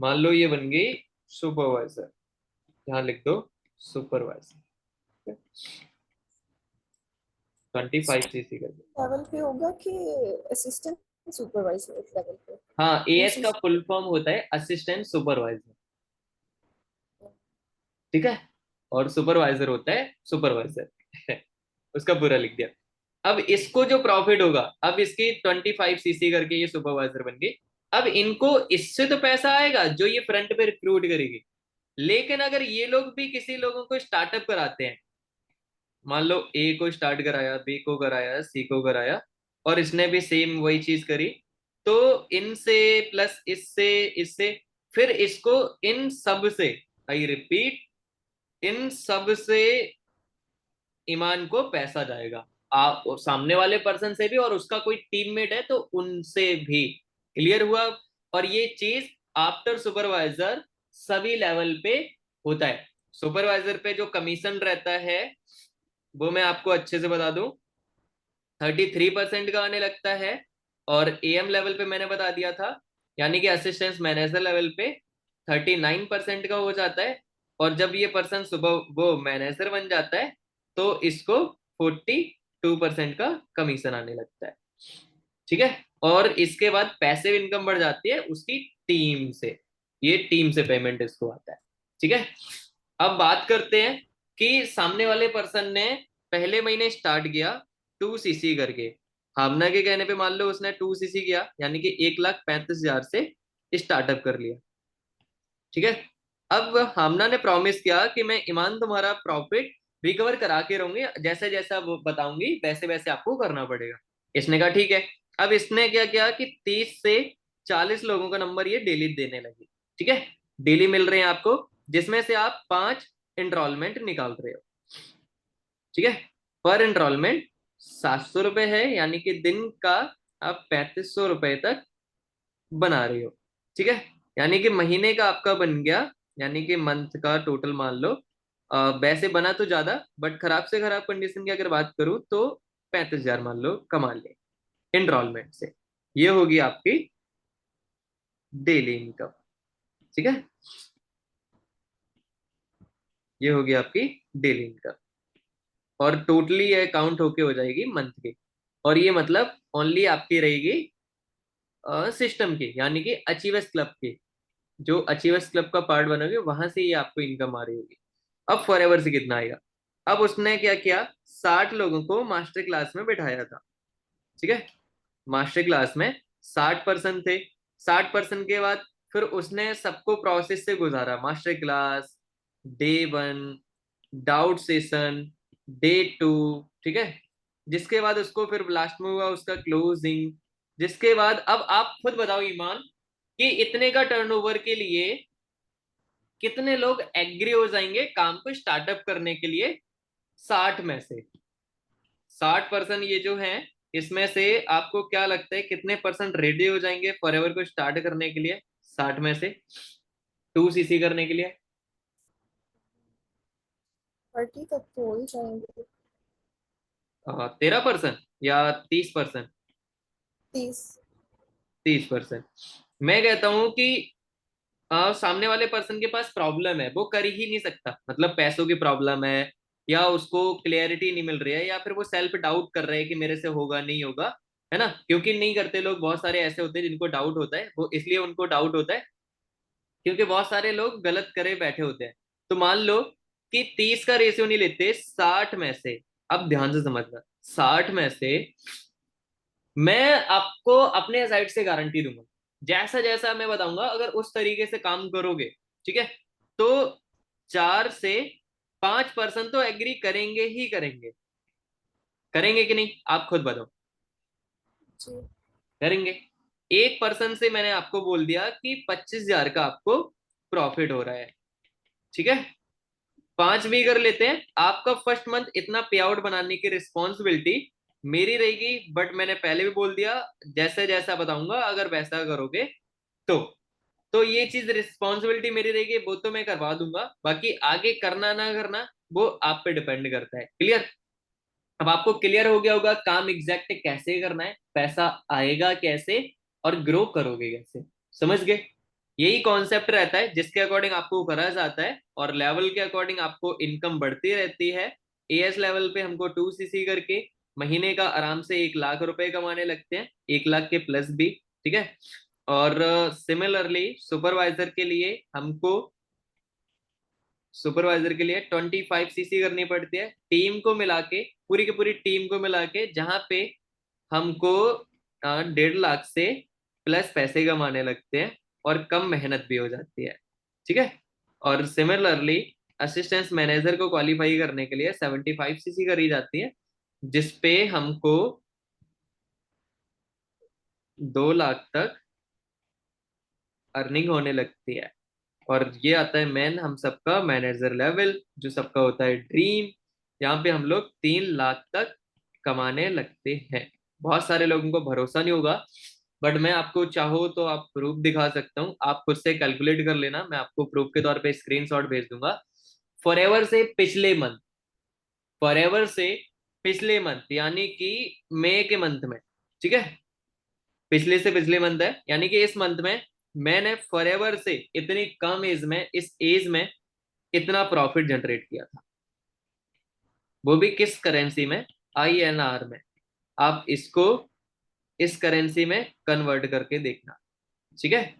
मान लो ये बन गई सुपरवाइजर, यहां लिख दो सुपरवाइजर। 25 सीसी कर दो। लेवल पे होगा कि असिस्टेंट सुपरवाइजर लेवल पे? हाँ, टू एएस का सीसी फुल फॉर्म होता है असिस्टेंट सुपरवाइजर। ठीक है। और सुपरवाइजर होता है सुपरवाइजर। उसका पूरा लिख दिया। अब इसको जो प्रॉफिट होगा, अब इसकी 25 सीसी करके ये सुपरवाइजर बन गई। अब इनको इससे तो पैसा आएगा जो ये फ्रंट पे रिक्रूट करेगी, लेकिन अगर ये लोग भी किसी लोगों को स्टार्टअप कराते हैं, मान लो ए को स्टार्ट कराया, बी को कराया, सी को कराया, और इसने भी सेम वही चीज करी, तो इनसे प्लस इससे इससे फिर इसको इन सब से, आई रिपीट, इन सब से ईमान को पैसा जाएगा। आप सामने वाले पर्सन से भी, और उसका कोई टीममेट है तो उनसे भी। क्लियर हुआ। और ये चीज आफ्टर सुपरवाइजर सभी लेवल पे होता है। सुपरवाइजर पे जो कमीशन रहता है वो मैं आपको अच्छे से बता दूं, 33% का आने लगता है। और एएम लेवल पे मैंने बता दिया था, यानी कि असिस्टेंट मैनेजर लेवल पे 39% का हो जाता है। और जब ये पर्सन सुबह वो मैनेजर बन जाता है तो इसको 42% का कमीशन आने लगता है। ठीक है। और इसके बाद पैसिव इनकम बढ़ जाती है उसकी टीम से, ये टीम से पेमेंट इसको आता है। ठीक है। अब बात करते हैं कि सामने वाले पर्सन ने पहले महीने स्टार्ट किया 2 सीसी करके, हामना के कहने पे मान लो उसने 2 सीसी किया, यानी कि 1,35,000 से स्टार्टअप कर लिया। ठीक है। अब हामना ने प्रॉमिस किया कि मैं ईमान तुम्हारा प्रॉफिट रिकवर करा के रहूंगी, जैसे जैसा वो बताऊंगी वैसे वैसे आपको करना पड़ेगा। इसने कहा ठीक है। अब इसने क्या किया कि 30 से 40 लोगों का नंबर ये डेली देने लगी। ठीक है, डेली मिल रहे हैं आपको, जिसमें से आप 5 एनरोलमेंट निकाल रहे हो। ठीक है, पर एनरोलमेंट 700 रुपये है, यानी कि दिन का आप 3500 रुपये तक बना रही हो। ठीक है, यानी कि महीने का आपका बन गया, यानी कि मंथ का टोटल मान लो, वैसे बना तो ज्यादा, बट खराब से खराब कंडीशन की अगर बात करूं तो 35,000 मान लो कमा ले एनरोलमेंट से। ये होगी आपकी डेली इनकम। ठीक है, ये होगी आपकी डेली इनकम, और टोटली ये काउंट होके हो जाएगी मंथ की। और ये मतलब ओनली आपकी रहेगी सिस्टम की, यानी कि अचीवर्स क्लब की। जो अचीवर्स क्लब का पार्ट बनोगे वहां से ये आपको इनकम आ रही होगी। अब फॉरएवर से कितना आएगा? अब उसने क्या किया, 60 लोगों को मास्टर क्लास में बिठाया था। ठीक है, मास्टर क्लास में 60 पर्सन थे। 60 पर्सन के बाद फिर उसने सबको प्रोसेस से गुजारा, master class, day 1, doubt session, day 2। ठीक है, जिसके बाद उसको फिर लास्ट में हुआ उसका क्लोजिंग। जिसके बाद अब आप खुद बताओ ईमान, कि इतने का टर्नओवर के लिए कितने लोग एग्री हो जाएंगे काम को स्टार्टअप करने के लिए? 60 में से 60 पर्सन ये जो हैं, इसमें से आपको क्या लगता है कितने परसेंट रेडी हो जाएंगे फॉरएवर को स्टार्ट करने के लिए? 60 में से 2 सीसी करने के लिए? 30 तक तो हो ही जाएंगे। 13% या 30%? 30। 30%। मैं कहता हूं कि सामने वाले पर्सन के पास प्रॉब्लम है, वो कर ही नहीं सकता, मतलब पैसों की प्रॉब्लम है, या उसको क्लियरिटी नहीं मिल रही है, या फिर वो सेल्फ डाउट कर रहे हैं कि मेरे से होगा नहीं होगा, है ना? क्योंकि नहीं करते लोग बहुत सारे ऐसे होते हैं जिनको डाउट होता है, वो इसलिए उनको डाउट होता है क्योंकि बहुत सारे लोग गलत करे बैठे होते हैं। तो मान लो कि 30 का रेशियो नहीं लेते, 60 में से, अब ध्यान से समझना, 60 में से मैं आपको अपने साइड से गारंटी दूंगा, जैसा जैसा मैं बताऊंगा अगर उस तरीके से काम करोगे, ठीक है, तो 4 से 5 पर्सन तो एग्री करेंगे ही करेंगे। करेंगे कि नहीं, आप खुद बताओ? जी। करेंगे। 1 पर्सन से मैंने आपको बोल दिया कि 25,000 का आपको प्रॉफिट हो रहा है। ठीक है, 5 भी कर लेते हैं, आपका फर्स्ट मंथ इतना पे आउट बनाने की रिस्पॉन्सिबिलिटी मेरी रहेगी, बट मैंने पहले भी बोल दिया, जैसे जैसा बताऊंगा अगर वैसा करोगे तो तो ये चीज रिस्पॉन्सिबिलिटी मेरी रहेगी, वो तो मैं करवा दूंगा, बाकी आगे करना ना करना वो आप पे डिपेंड करता है। क्लियर? अब आपको क्लियर हो गया होगा काम एग्जैक्ट कैसे करना है, पैसा आएगा कैसे, और ग्रो करोगे कैसे। समझ गए? यही कॉन्सेप्ट रहता है जिसके अकॉर्डिंग आपको करा जाता है, और लेवल के अकॉर्डिंग आपको इनकम बढ़ती रहती है। एएस लेवल पे हमको 2 सीसी करके महीने का आराम से 1 लाख रुपए कमाने लगते हैं, 1 लाख के प्लस भी। ठीक है, और सिमिलरली सुपरवाइजर के लिए 25 सीसी करनी पड़ती है, टीम को मिला के, पूरी की पूरी टीम को मिला के, जहां पे हमको 1.5 लाख से प्लस पैसे कमाने लगते हैं, और कम मेहनत भी हो जाती है। ठीक है, और सिमिलरली असिस्टेंट मैनेजर को क्वालिफाई करने के लिए 75 सीसी करी जाती है, जिसपे हमको 2 लाख तक अर्निंग होने लगती है। और ये आता है मेन हम सबका मैनेजर लेवल, जो सबका होता है ड्रीम, यहाँ पे हम लोग 3 लाख तक कमाने लगते हैं। बहुत सारे लोगों को भरोसा नहीं होगा, बट मैं आपको चाहो तो आप प्रूफ दिखा सकता हूँ, आप खुद से कैलकुलेट कर लेना, मैं आपको प्रूफ के तौर पे स्क्रीनशॉट भेज दूंगा। फॉरएवर से पिछले मंथ, फॉरएवर से पिछले मंथ यानी कि मई के मंथ में, ठीक है, पिछले से पिछले मंथ है, यानी कि इस मंथ में मैंने फॉरएवर से इतनी कम एज में, इस एज में इतना प्रॉफिट जनरेट किया था। वो भी किस करेंसी में? आईएनआर में। आप इसको इस करेंसी में कन्वर्ट करके देखना। ठीक है,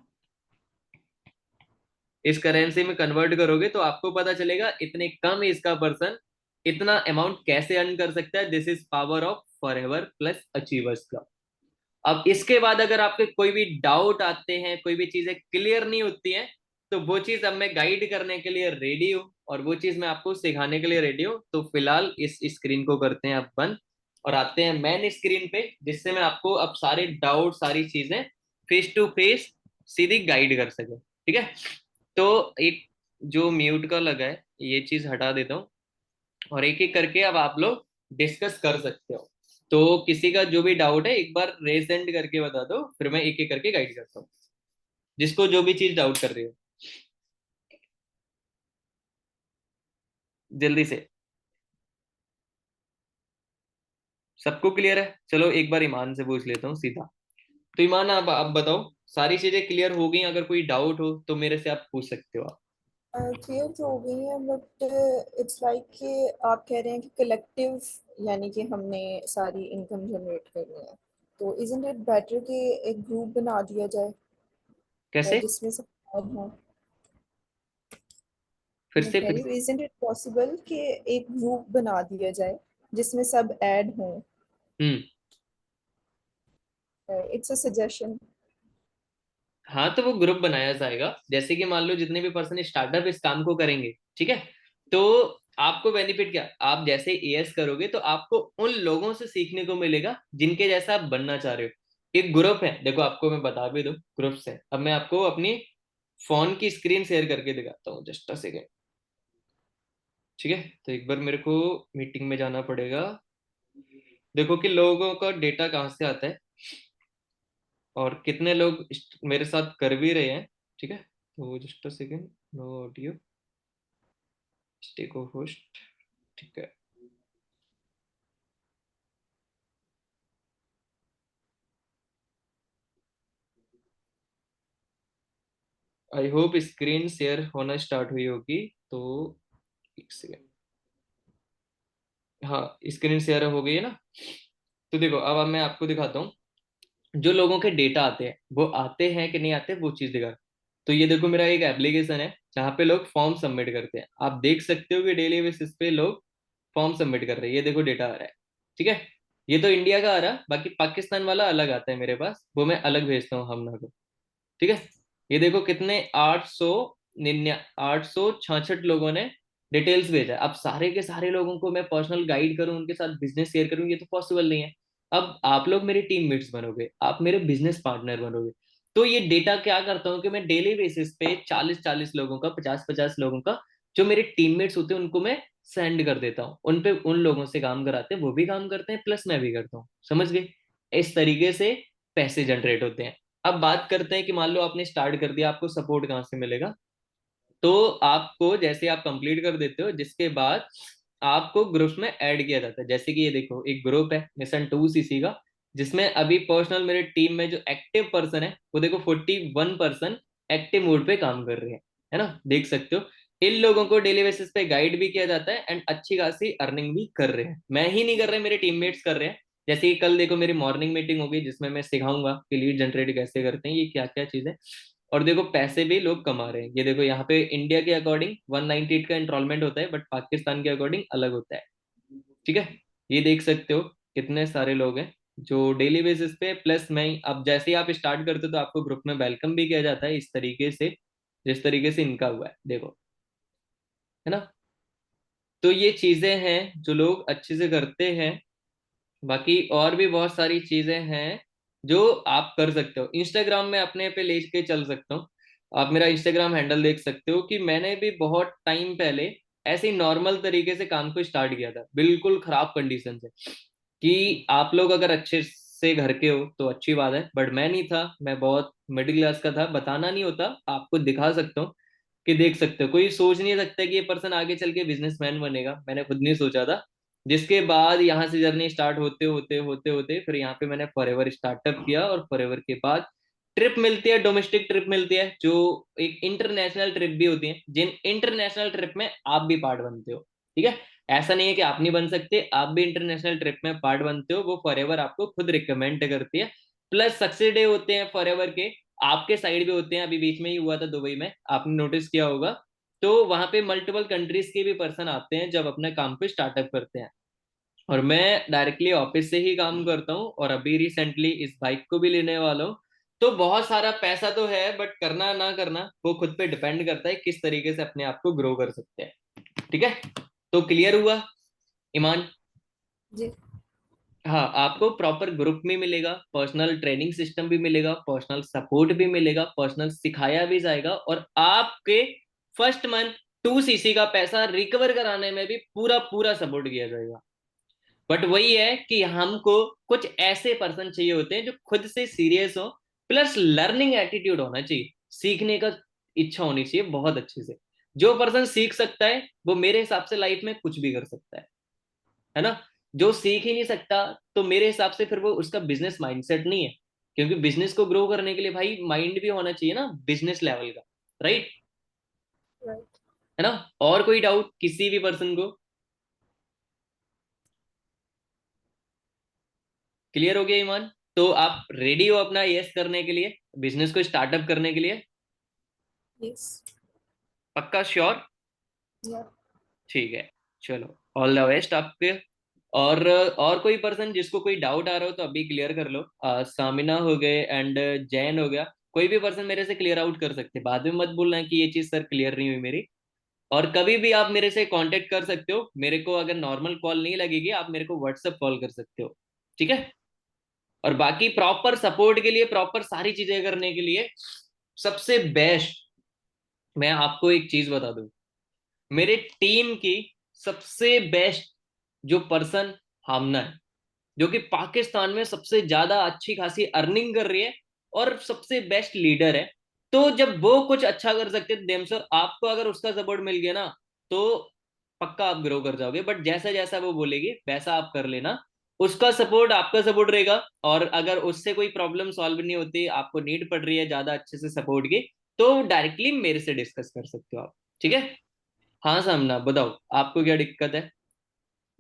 इस करेंसी में कन्वर्ट करोगे तो आपको पता चलेगा इतने कम एज का पर्सन इतना अमाउंट कैसे अर्न कर सकता है। This is power of forever plus achievers club. अब इसके बाद अगर आपके कोई भी डाउट आते हैं, कोई भी चीजें क्लियर नहीं होती हैं, तो वो चीज अब मैं गाइड करने के लिए रेडी हूँ, और वो चीज मैं आपको सिखाने के लिए रेडी हूँ। तो फिलहाल इस स्क्रीन को करते हैं अब बंद, और आते हैं मेन स्क्रीन पे, जिससे मैं आपको अब सारे डाउट, सारी चीजें फेस टू फेस सीधी गाइड कर सके। ठीक है, तो एक जो म्यूट का लगा है ये चीज हटा देता हूँ, और एक एक करके अब आप लोग डिस्कस कर सकते हो। तो किसी का जो भी डाउट है एक बार रेज हैंड करके बता दो, फिर मैं एक एक करके गाइड करता हूँ, जिसको जो भी चीज डाउट कर रही हो जल्दी से। सबको क्लियर है? चलो एक बार ईमान से पूछ लेता हूँ सीधा। तो ईमान, आप बताओ, सारी चीजें क्लियर हो गई? अगर कोई डाउट हो तो मेरे से आप पूछ सकते हो आप। क्लियर तो हो गई है, बट इट्स लाइक कि आप कह रहे हैं कि कलेक्टिव, यानी कि हमने सारी इनकम जनरेट करनी है, तो इजंट इट बेटर कि एक ग्रुप बना दिया जाए कैसे? जिसमें सब ऐड हों? फिर मैं से कह फिर रही हूँ, इजंट इट पॉसिबल कि एक ग्रुप बना दिया जाए जिसमें सब ऐड हों? हम्म। It's a suggestion. हाँ, तो वो ग्रुप बनाया जाएगा। जैसे कि मान लो जितने भी पर्सन स्टार्टअप इस काम को करेंगे, ठीक है, तो आपको बेनिफिट क्या, आप जैसे एएस करोगे तो आपको उन लोगों से सीखने को मिलेगा जिनके जैसा आप बनना चाह रहे हो। एक ग्रुप है, देखो आपको मैं बता भी दूं, ग्रुप्स है। अब मैं आपको अपनी फोन की स्क्रीन शेयर करके दिखाता हूँ, जस्ट अ सेकेंड। ठीक है, तो एक बार मेरे को मीटिंग में जाना पड़ेगा। देखो कि लोगों का डेटा कहाँ से आता है, और कितने लोग मेरे साथ कर भी रहे हैं। ठीक है, तो just a second, no audio, stay co-host. ठीक है, आई होप स्क्रीन शेयर होना स्टार्ट हुई होगी। तो एक सेकेंड, हाँ स्क्रीन शेयर हो गई है ना। तो देखो अब मैं आपको दिखाता हूँ, जो लोगों के डेटा आते हैं वो आते हैं कि नहीं आते, वो चीज दिखा। तो ये देखो मेरा एक एप्लीकेशन है जहाँ पे लोग फॉर्म सबमिट करते हैं। आप देख सकते हो कि डेली बेसिस पे लोग फॉर्म सबमिट कर रहे हैं। ये देखो डेटा आ रहा है, ठीक है। ये तो इंडिया का आ रहा है, बाकी पाकिस्तान वाला अलग आता है मेरे पास, वो मैं अलग भेजता हूँ हमना को। ठीक है, ये देखो कितने 866 लोगों ने डिटेल्स भेजा है। अब सारे के सारे लोगों को मैं पर्सनल गाइड करूं, उनके साथ बिजनेस शेयर करूं, ये तो पॉसिबल नहीं है। अब आप लोग मेरे टीममेट्स बनोगे, आप मेरे बिजनेस पार्टनर बनोगे। तो ये डेटा क्या करता हूँ कि मैं डेली बेसिस पे 40-40 लोगों का, 50-50 लोगों का, जो मेरे टीममेट्स होते हैं उनको मैं सेंड कर देता हूँ। उन पे उन लोगों से काम कराते हैं, वो भी काम करते हैं, प्लस मैं भी करता हूँ। समझ गए? इस तरीके से पैसे जनरेट होते हैं। अब बात करते हैं कि मान लो आपने स्टार्ट कर दिया, आपको सपोर्ट कहाँ से मिलेगा। तो आपको जैसे आप कंप्लीट कर देते हो, जिसके बाद आपको ग्रुप्स में ऐड किया जाता है। जैसे कि ये देखो एक ग्रुप है मिशन 2 सीसी का, जिसमें अभी पर्सनल मेरे टीम में जो एक्टिव पर्सन है वो देखो 41% एक्टिव मोड पे काम कर रहे हैं, है ना, देख सकते हो। इन लोगों को डेली बेसिस पे गाइड भी किया जाता है, एंड अच्छी खासी अर्निंग भी कर रहे हैं। मैं ही नहीं कर रहे, मेरे टीममेट्स कर रहे हैं। जैसे कि कल देखो मेरी मॉर्निंग मीटिंग होगी, जिसमें मैं सिखाऊंगा कि लीड जनरेट कैसे करते हैं, ये क्या क्या चीज है। और देखो पैसे भी लोग कमा रहे हैं। ये देखो यहाँ पे इंडिया के अकॉर्डिंग 198 का इंस्टॉलमेंट होता है, बट पाकिस्तान के अकॉर्डिंग अलग होता है। ठीक है, ये देख सकते हो कितने सारे लोग हैं जो डेली बेसिस पे, प्लस मैं अब जैसे ही आप स्टार्ट करते हो तो आपको ग्रुप में वेलकम भी किया जाता है, इस तरीके से जिस तरीके से इनका हुआ है, देखो, है ना। तो ये चीजें हैं जो लोग अच्छे से करते हैं। बाकी और भी बहुत सारी चीजें हैं जो आप कर सकते हो। इंस्टाग्राम में अपने पे लेके चल सकता हूँ। आप मेरा इंस्टाग्राम हैंडल देख सकते हो कि मैंने भी बहुत टाइम पहले ऐसे ही नॉर्मल तरीके से काम को स्टार्ट किया था, बिल्कुल खराब कंडीशन से। कि आप लोग अगर अच्छे से घर के हो तो अच्छी बात है, बट मैं नहीं था, मैं बहुत मिडिल क्लास का था। बताना नहीं होता, आपको दिखा सकता हूँ कि देख सकते हो। कोई सोच नहीं सकता कि ये पर्सन आगे चल के बिजनेसमैन बनेगा, मैंने खुद नहीं सोचा था। जिसके बाद यहाँ से जर्नी स्टार्ट होते होते होते होते फिर यहाँ पे मैंने फॉरएवर स्टार्टअप किया, और फॉरएवर के बाद ट्रिप मिलती है, डोमेस्टिक ट्रिप मिलती है, जो एक इंटरनेशनल ट्रिप भी होती है, जिन इंटरनेशनल ट्रिप में आप भी पार्ट बनते हो। ठीक है, ऐसा नहीं है कि आप नहीं बन सकते, आप भी इंटरनेशनल ट्रिप में पार्ट बनते हो। वो फॉरएवर आपको खुद रिकमेंड करती है। प्लस सक्सेस डे होते हैं फॉरएवर के, आपके साइड भी होते हैं। अभी बीच में ही हुआ था दुबई में, आपने नोटिस किया होगा। तो वहां पे मल्टीपल कंट्रीज के भी पर्सन आते हैं जब अपने काम पे स्टार्टअप करते हैं। और मैं डायरेक्टली ऑफिस से ही काम करता हूँ, और अभी रिसेंटली इस बाइक को भी लेने वाला हूँ। तो बहुत सारा पैसा तो है, बट करना ना करना वो खुद पे डिपेंड करता है किस तरीके से अपने आप को ग्रो कर सकते हैं। ठीक है, तो क्लियर हुआ ईमान? जी। हाँ, आपको प्रॉपर ग्रुप में मिलेगा, पर्सनल ट्रेनिंग सिस्टम भी मिलेगा, पर्सनल सपोर्ट भी मिलेगा, पर्सनल सिखाया भी जाएगा, और आपके फर्स्ट मंथ 2 सीसी का पैसा रिकवर कराने में भी पूरा पूरा सपोर्ट किया जाएगा। बट वही है कि हमको कुछ ऐसे पर्सन चाहिए होते हैं जो खुद से सीरियस हो, प्लस लर्निंग एटीट्यूड होना चाहिए, सीखने का इच्छा होनी चाहिए बहुत अच्छे से। जो पर्सन सीख सकता है वो मेरे हिसाब से लाइफ में कुछ भी कर सकता है ना। जो सीख ही नहीं सकता, तो मेरे हिसाब से फिर वो उसका बिजनेस माइंडसेट नहीं है, क्योंकि बिजनेस को ग्रो करने के लिए भाई माइंड भी होना चाहिए ना बिजनेस लेवल का, राइट? राइट। है ना? और कोई डाउट किसी भी पर्सन को? क्लियर हो गया ईमान? तो आप रेडी हो अपना यस करने के लिए, बिजनेस को स्टार्टअप करने के लिए? यस। पक्का श्योर? या। ठीक है, चलो ऑल द बेस्ट आपके। और कोई पर्सन जिसको कोई डाउट आ रहा हो तो अभी क्लियर कर लो। सामिना हो गए एंड जैन हो गया, कोई भी पर्सन मेरे से क्लियर आउट कर सकते हैं, बाद में मत बोलना कि ये चीज सर क्लियर नहीं हुई मेरी। और कभी भी आप मेरे से कांटेक्ट कर सकते हो, मेरे को अगर नॉर्मल कॉल नहीं लगेगी आप मेरे को व्हाट्सएप कॉल कर सकते हो। ठीक है? और बाकी प्रॉपर सपोर्ट के लिए, प्रॉपर सारी चीजें करने के लिए सबसे बेस्ट, मैं आपको एक चीज बता दूं, मेरे टीम की सबसे बेस्ट जो पर्सन हामना है, जो कि पाकिस्तान में सबसे ज्यादा अच्छी खासी अर्निंग कर रही है और सबसे बेस्ट लीडर है। तो जब वो कुछ अच्छा कर सकते हैं देम सर, आपको अगर उसका सपोर्ट मिल गया ना, तो पक्का आप ग्रो कर जाओगे। बट जैसा जैसा वो बोलेगी वैसा आप कर लेना, उसका सपोर्ट आपका सपोर्ट रहेगा। और अगर उससे कोई प्रॉब्लम सॉल्व नहीं होती, आपको नीड पड़ रही है ज्यादा अच्छे से सपोर्ट की, तो डायरेक्टली मेरे से डिस्कस कर सकते हो आप। ठीक है? हाँ सामना बताओ, आपको क्या दिक्कत है,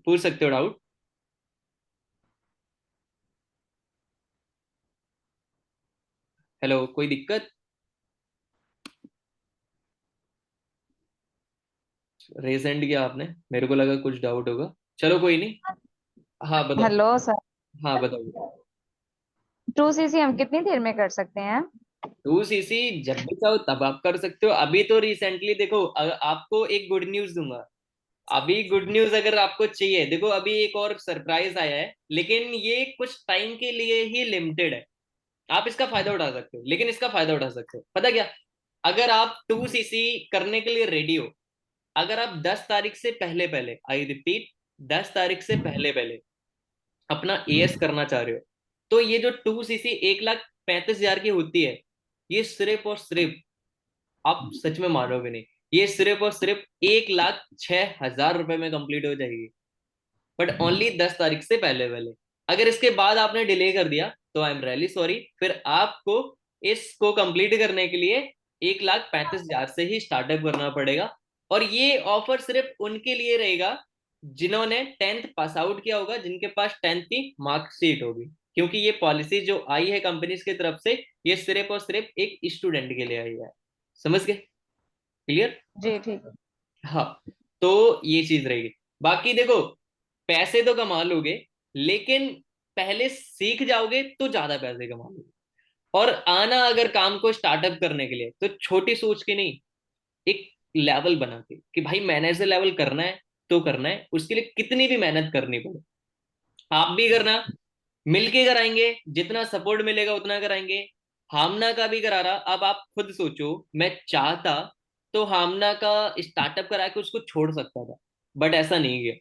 पूछ सकते हो डाउट। हेलो, कोई दिक्कत? रेज हैंड किया आपने, मेरे को लगा कुछ डाउट होगा। चलो कोई नहीं। हाँ बताओ। Hello sir. हाँ बताओ। 2 सीसी हम कितनी देर में कर सकते हैं? 2 सीसी जब भी चाहो तब आप कर सकते हो। अभी तो रिसेंटली देखो, आपको एक गुड न्यूज दूंगा। अभी गुड न्यूज अगर आपको चाहिए, देखो अभी एक और सरप्राइज आया है, लेकिन ये कुछ टाइम के लिए ही लिमिटेड है। आप इसका फायदा उठा सकते हो, लेकिन इसका फायदा उठा सकते हो पता क्या? अगर आप 2 सीसी करने के लिए रेडी हो, अगर आप 10 तारीख से पहले पहले, आई रिपीट, 10 तारीख से पहले पहले अपना एएस करना चाह रहे हो, तो ये जो 2 सीसी 1,35,000 की होती है, ये सिर्फ और सिर्फ, आप सच में मानोगे नहीं, ये सिर्फ और सिर्फ 1,06,000 रुपए में कंप्लीट हो जाएगी। बट ओनली 10 तारीख से पहले पहले। अगर इसके बाद आपने डिले कर दिया तो आई एम रियली सॉरी, फिर आपको इसको कंप्लीट करने के लिए 1,35,000 से ही स्टार्टअप करना पड़ेगा। और ये ऑफर सिर्फ उनके लिए रहेगा जिन्होंने 10th पास आउट किया होगा, जिनके पास 10th की मार्कशीट होगी, क्योंकि ये पॉलिसी जो आई है कंपनीज की तरफ से, ये सिर्फ और सिर्फ एक स्टूडेंट के लिए आई है। समझ गए? क्लियर? जी ठीक है। हाँ, तो ये चीज रहेगी। बाकी देखो, पैसे तो कमा लोगे, लेकिन पहले सीख जाओगे तो ज्यादा पैसे कमा लोगे। और आना अगर काम को स्टार्टअप करने के लिए, तो छोटी सोच के नहीं, एक लेवल बना के कि भाई मैनेजर लेवल करना है तो करना है, उसके लिए कितनी भी मेहनत करनी पड़े आप भी करना, मिलके कराएंगे, जितना सपोर्ट मिलेगा उतना कराएंगे। हामना का भी करा रहा, अब आप खुद सोचो, मैं चाहता तो हामना का स्टार्टअप करा के उसको छोड़ सकता था, बट ऐसा नहीं किया।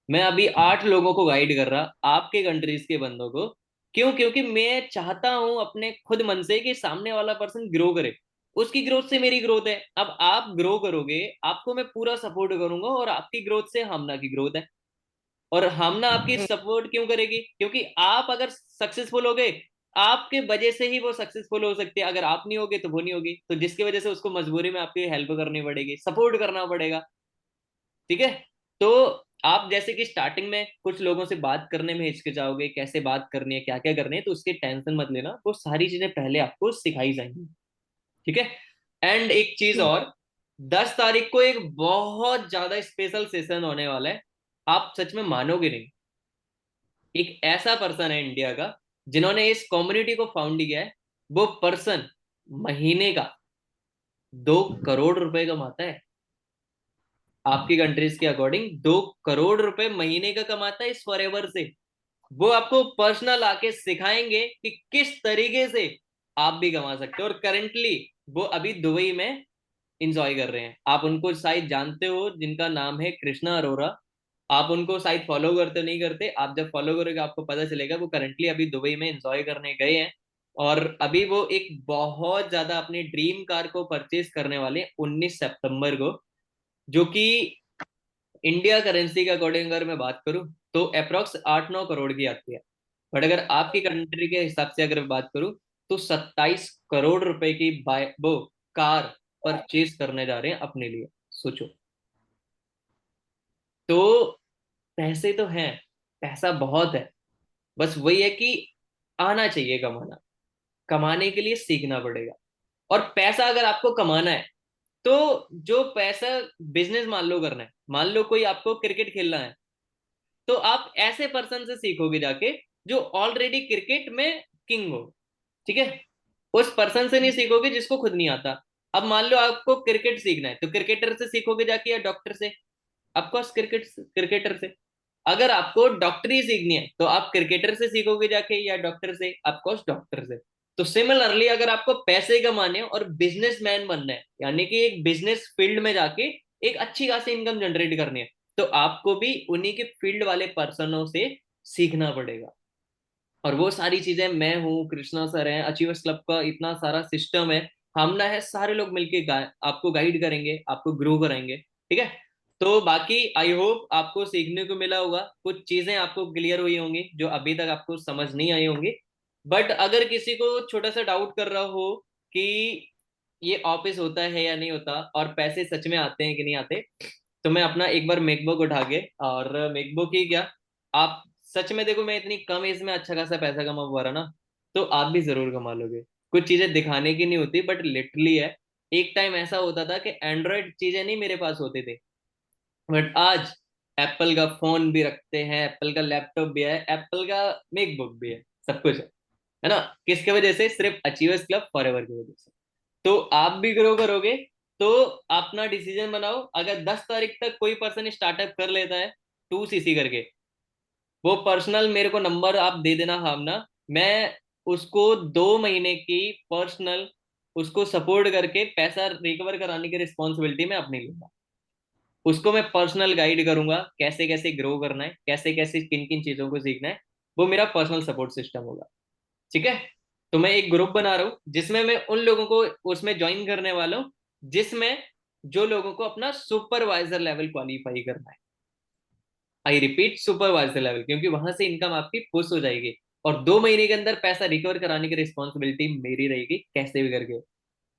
मैं अभी 8 लोगों को गाइड कर रहा, आपके कंट्रीज के बंदों को। क्यों? क्योंकि मैं चाहता हूं अपने खुद मन से कि सामने वाला पर्सन ग्रो करे, उसकी ग्रोथ से मेरी ग्रोथ है। अब आप ग्रो करोगे, आपको मैं पूरा सपोर्ट करूंगा, और आपकी ग्रोथ से हमना की ग्रोथ है। और हमना आपकी जी सपोर्ट क्यों करेगी? क्योंकि आप अगर सक्सेसफुल हो गए, आपके वजह से ही वो सक्सेसफुल हो सकती है। अगर आप नहीं होगे तो वो नहीं होगी, तो जिसकी वजह से उसको मजबूरी में आपकी हेल्प करनी पड़ेगी, सपोर्ट करना पड़ेगा। ठीक है? तो आप जैसे कि स्टार्टिंग में कुछ लोगों से बात करने में हिचकिचाओगे, कैसे बात करनी है, क्या क्या करनी है, तो उसकी टेंशन मत लेना, वो सारी चीजें पहले आपको सिखाई जाएंगी। ठीक है? एंड एक चीज ठीक। और, 10 तारीख को एक बहुत ज्यादा स्पेशल सेशन होने वाला है, आप सच में मानोगे नहीं। एक ऐसा पर्सन है इंडिया का जिन्होंने इस कम्युनिटी को फाउंड किया है, वो पर्सन महीने का 2 करोड़ रुपए कमाता है। आपकी कंट्रीज के अकॉर्डिंग 2 करोड़ रुपए महीने का कमाता है इस फॉरएवर से। वो आपको पर्सनल आके सिखाएंगे कि किस तरीके से आप भी कमा सकते हो। और करेंटली वो अभी दुबई में इंजॉय कर रहे हैं। आप उनको शायद जानते हो, जिनका नाम है कृष्णा अरोरा। आप उनको शायद फॉलो करते हो, नहीं करते। आप जब फॉलो करोगे आपको पता चलेगा वो करंटली अभी दुबई में एंजॉय करने गए हैं। और अभी वो एक बहुत ज्यादा अपनी ड्रीम कार को परचेज करने वाले हैं 19 सितंबर को, जो कि इंडिया करेंसी के अकॉर्डिंग अगर मैं बात करूं तो अप्रोक्स 8-9 करोड़ की आती है। बट अगर आपकी कंट्री के हिसाब से अगर बात करूं तो 27 करोड़ रुपए की बाय वो कार परचेज करने जा रहे हैं अपने लिए। सोचो। तो पैसे तो हैं, पैसा बहुत है। बस वही है कि आना चाहिए कमाना। कमाने के लिए सीखना पड़ेगा। और पैसा अगर आपको कमाना है तो जो पैसा बिजनेस मान लो करना है, मान लो कोई आपको क्रिकेट खेलना है, तो आप ऐसे पर्सन से सीखोगे जाके जो ऑलरेडी क्रिकेट में किंग हो। ठीक है। उस पर्सन से नहीं सीखोगे जिसको खुद नहीं आता। अब मान लो आपको क्रिकेट सीखना है तो क्रिकेटर से सीखोगे जाके या डॉक्टर से? ऑफकोर्स क्रिकेटर से। अगर आपको डॉक्टरी सीखनी है तो आप क्रिकेटर से सीखोगे जाके या डॉक्टर से? ऑफकोर्स डॉक्टर से। तो सिमिलरली अगर आपको पैसे कमाने हैं और बिजनेसमैन बनना है, यानी कि एक बिजनेस फील्ड में जाके एक अच्छी खासी इनकम जनरेट करनी है, तो आपको भी उन्हीं के फील्ड वाले पर्सनों से सीखना पड़ेगा। और वो सारी चीजें मैं हूँ, कृष्णा सर हैं, अचीवर्स क्लब का इतना सारा सिस्टम है, हमना है, सारे लोग मिलके आपको गाइड करेंगे, आपको ग्रो कराएंगे। ठीक है। तो बाकी आई होप आपको सीखने को मिला होगा, कुछ चीजें आपको क्लियर हुई होंगी जो अभी तक आपको समझ नहीं आई होंगी। बट अगर किसी को छोटा सा डाउट कर रहा हो कि ये ऑफिस होता है या नहीं होता और पैसे सच में आते हैं कि नहीं आते, तो मैं अपना एक बार मैकबुक उठा के, और मैकबुक ही क्या, आप सच में देखो, मैं इतनी कम एज में अच्छा खासा पैसा कमा पा रहा ना, तो आप भी जरूर कमा लोगे। कुछ चीजें दिखाने की नहीं होती बट लिटरली है। एक टाइम ऐसा होता था कि एंड्रॉयड चीजें नहीं मेरे पास होती थी, बट आज एप्पल का फोन भी रखते हैं, एप्पल का लैपटॉप भी है, एप्पल का मैकबुक भी है, सब कुछ है ना? किसके वजह से? सिर्फ अचीवर्स क्लब फॉरएवर की वजह से। तो आप भी ग्रो करोगे। तो अपना डिसीजन बनाओ। अगर 10 तारीख तक कोई पर्सन स्टार्टअप कर लेता है 2cc करके, वो पर्सनल मेरे को नंबर आप दे देना हम ना, मैं उसको 2 महीने की पर्सनल उसको सपोर्ट करके पैसा रिकवर कराने की रिस्पॉन्सिबिलिटी मैं अपनी लूंगा। उसको मैं पर्सनल गाइड करूंगा कैसे कैसे ग्रो करना है, कैसे कैसे किन किन चीजों को सीखना है। वो मेरा पर्सनल सपोर्ट सिस्टम होगा। ठीक है। तो मैं एक ग्रुप बना रहा हूँ जिसमें मैं उन लोगों को उसमें ज्वाइन करने वाला हूँ, जिसमें जो लोगों को अपना सुपरवाइजर लेवल क्वालिफाई करना है। आई रिपीट, सुपरवाइजर लेवल, क्योंकि वहां से इनकम आपकी पुश हो जाएगी। और 2 महीने के अंदर पैसा रिकवर कराने की रिस्पॉन्सिबिलिटी मेरी रहेगी, कैसे भी करके।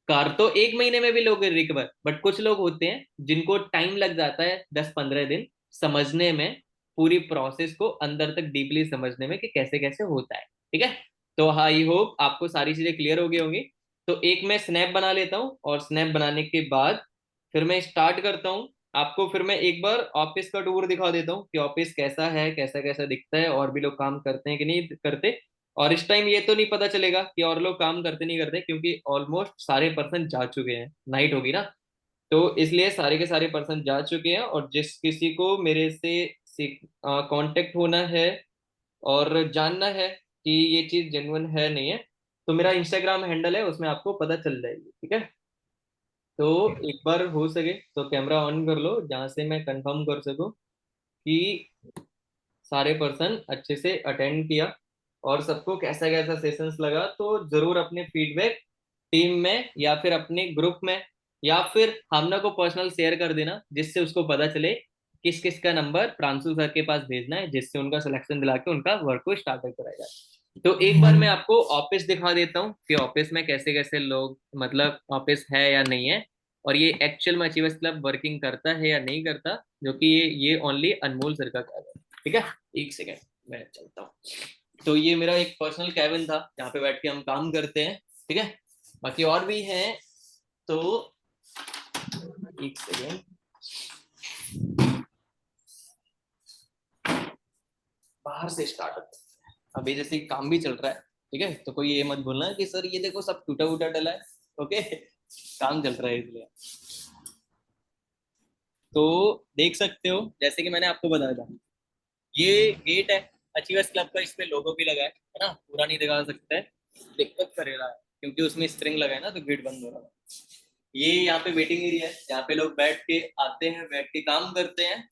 कार तो 1 महीने में भी लोग रिकवर, बट कुछ लोग होते हैं जिनको टाइम लग जाता है 10-15 दिन समझने में, पूरी प्रोसेस को अंदर तक डीपली समझने में कि कैसे कैसे होता है। ठीक है। तो आई होप आपको सारी चीजें क्लियर हो गई होंगी। तो एक मैं स्नैप बना लेता हूँ और स्नैप बनाने के बाद फिर मैं स्टार्ट करता हूँ। आपको फिर मैं एक बार ऑफिस का टूर दिखा देता हूँ कि ऑफिस कैसा है, कैसा कैसा दिखता है, और भी लोग काम करते हैं कि नहीं करते। और इस टाइम ये तो नहीं पता चलेगा कि और लोग काम करते नहीं करते, क्योंकि ऑलमोस्ट सारे पर्सन जा चुके हैं, नाइट होगी ना। तो इसलिए सारे के सारे पर्सन जा चुके हैं। और जिस किसी को मेरे से कांटेक्ट होना है और जानना है कि ये चीज जेन्युइन है नहीं है, तो मेरा इंस्टाग्राम हैंडल है, उसमें आपको पता चल जाएगी। ठीक है। तो एक बार हो सके तो कैमरा ऑन कर लो जहां से मैं कंफर्म कर सकूं कि सारे पर्सन अच्छे से अटेंड किया और सबको कैसा कैसा सेशंस लगा। तो जरूर अपने फीडबैक टीम में या फिर अपने ग्रुप में या फिर हमना को पर्सनल शेयर कर देना, जिससे उसको पता चले किस किस का नंबर प्रांशु सर के पास भेजना है, जिससे उनका सिलेक्शन दिला के उनका वर्क को स्टार्ट कराएगा। तो एक बार मैं आपको ऑफिस दिखा देता हूँ कि ऑफिस में कैसे कैसे लोग, मतलब ऑफिस है या नहीं है, और ये एक्चुअल में अचीवर्स क्लब वर्किंग करता है या नहीं करता, जो कि ये ओनली अनमोल सर का कार्य है। ठीक है। एक सेकेंड, मैं चलता हूँ। तो ये मेरा एक पर्सनल कैबिन था जहाँ पे बैठ के हम काम करते हैं। ठीक है। बाकी और भी हैं। तो एक सेकेंड, बाहर से स्टार्ट होता है। अभी जैसे काम भी चल रहा है ठीक है, तो कोई ये मत बोलना कि सर ये देखो सब टूटा फूटा डला है। ओके, काम चल रहा है इसलिए। तो देख सकते हो जैसे कि मैंने आपको बताया था, ये गेट है अचीवर्स क्लब का, इस पे लोगो भी लगा है ना, पूरा नहीं दिखा सकता है, दिक्कत करेगा क्योंकि उसमें स्प्रिंग लगा है ना, तो गेट बंद हो रहा है। ये यहाँ पे वेटिंग एरिया है, यहाँ पे लोग बैठ के आते हैं, बैठ के काम करते हैं।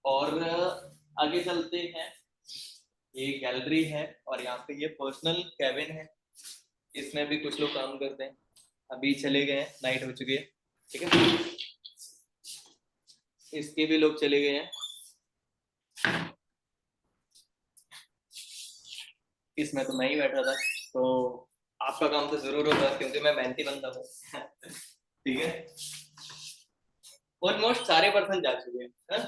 और आगे चलते हैं, ये गैलरी है और यहाँ पे ये पर्सनल कैबिन है, इसमें भी कुछ लोग काम करते हैं। अभी चले गए हैं, नाइट हो चुकी है, ठीक है। इसके भी लोग चले गए हैं। इसमें तो मैं ही बैठा था, तो आपका काम तो जरूर होगा क्योंकि मैं मेहनती बंदा हूँ। ठीक है, ऑलमोस्ट सारे पर्सन जा चुके हैं, है?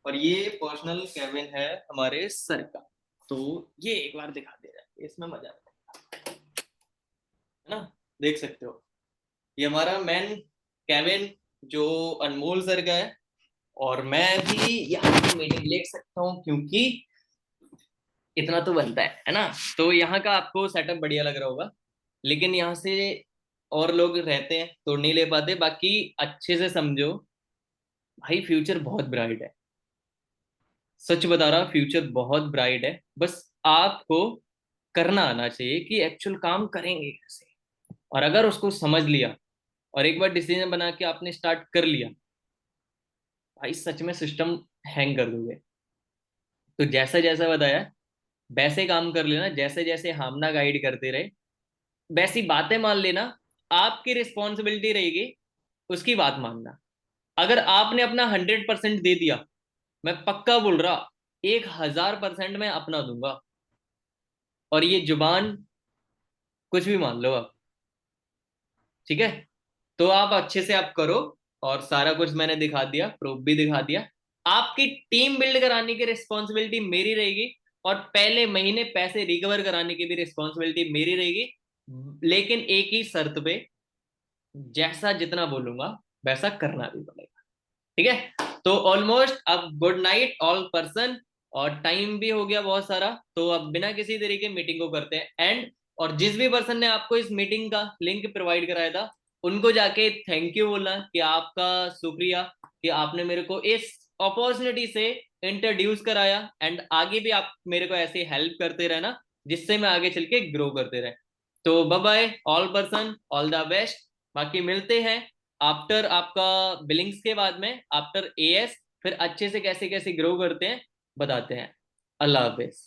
और ये पर्सनल कैबिन है हमारे सर का, तो ये एक बार दिखा दे रहा है, इसमें मजा आता है ना। देख सकते हो ये हमारा मेन कैबिन जो अनमोल सर का है। और मैं भी यहाँ की मीटिंग ले सकता हूँ क्योंकि इतना तो बनता है ना। तो यहाँ का आपको सेटअप बढ़िया लग रहा होगा, लेकिन यहाँ से और लोग रहते हैं तो नहीं ले पाते। बाकी अच्छे से समझो भाई, फ्यूचर बहुत ब्राइट है, सच बता रहा, फ्यूचर बहुत ब्राइट है। बस आपको करना आना चाहिए कि एक्चुअल काम करेंगे कैसे। और अगर उसको समझ लिया और एक बार डिसीजन बना के आपने स्टार्ट कर लिया, भाई सच में सिस्टम हैंग कर दोगे। तो जैसा जैसा बताया वैसे काम कर लेना, जैसे जैसे हमना गाइड करते रहे वैसी बातें मान लेना। आपकी रिस्पॉन्सिबिलिटी रहेगी उसकी बात मानना। अगर आपने अपना 100% दे दिया, मैं पक्का बोल रहा 1000% मैं अपना दूंगा। और ये जुबान कुछ भी मान लो आप, ठीक है। तो आप अच्छे से आप करो, और सारा कुछ मैंने दिखा दिया, प्रूफ भी दिखा दिया। आपकी टीम बिल्ड कराने की रिस्पॉन्सिबिलिटी मेरी रहेगी, और पहले महीने पैसे रिकवर कराने की भी रिस्पॉन्सिबिलिटी मेरी रहेगी, लेकिन एक ही शर्त पे, जैसा जितना बोलूंगा वैसा करना भी पड़ेगा, ठीक है। तो ऑलमोस्ट अब गुड नाइट ऑल पर्सन, और टाइम भी हो गया बहुत सारा, तो अब बिना किसी तरीके मीटिंग को करते हैं एंड। और जिस भी पर्सन ने आपको इस मीटिंग का लिंक प्रोवाइड कराया था, उनको जाके थैंक यू बोलना कि आपका शुक्रिया कि आपने मेरे को इस अपॉर्चुनिटी से इंट्रोड्यूस कराया, एंड आगे भी आप मेरे को ऐसे हेल्प करते रहना जिससे मैं आगे चल के ग्रो करते रहे। तो bye bye all person, all the best. बाकी मिलते हैं आफ्टर आपका बिलिंग्स के बाद में, आफ्टर एएस, फिर अच्छे से कैसे कैसे ग्रो करते हैं बताते हैं। अल्लाह हाफिज।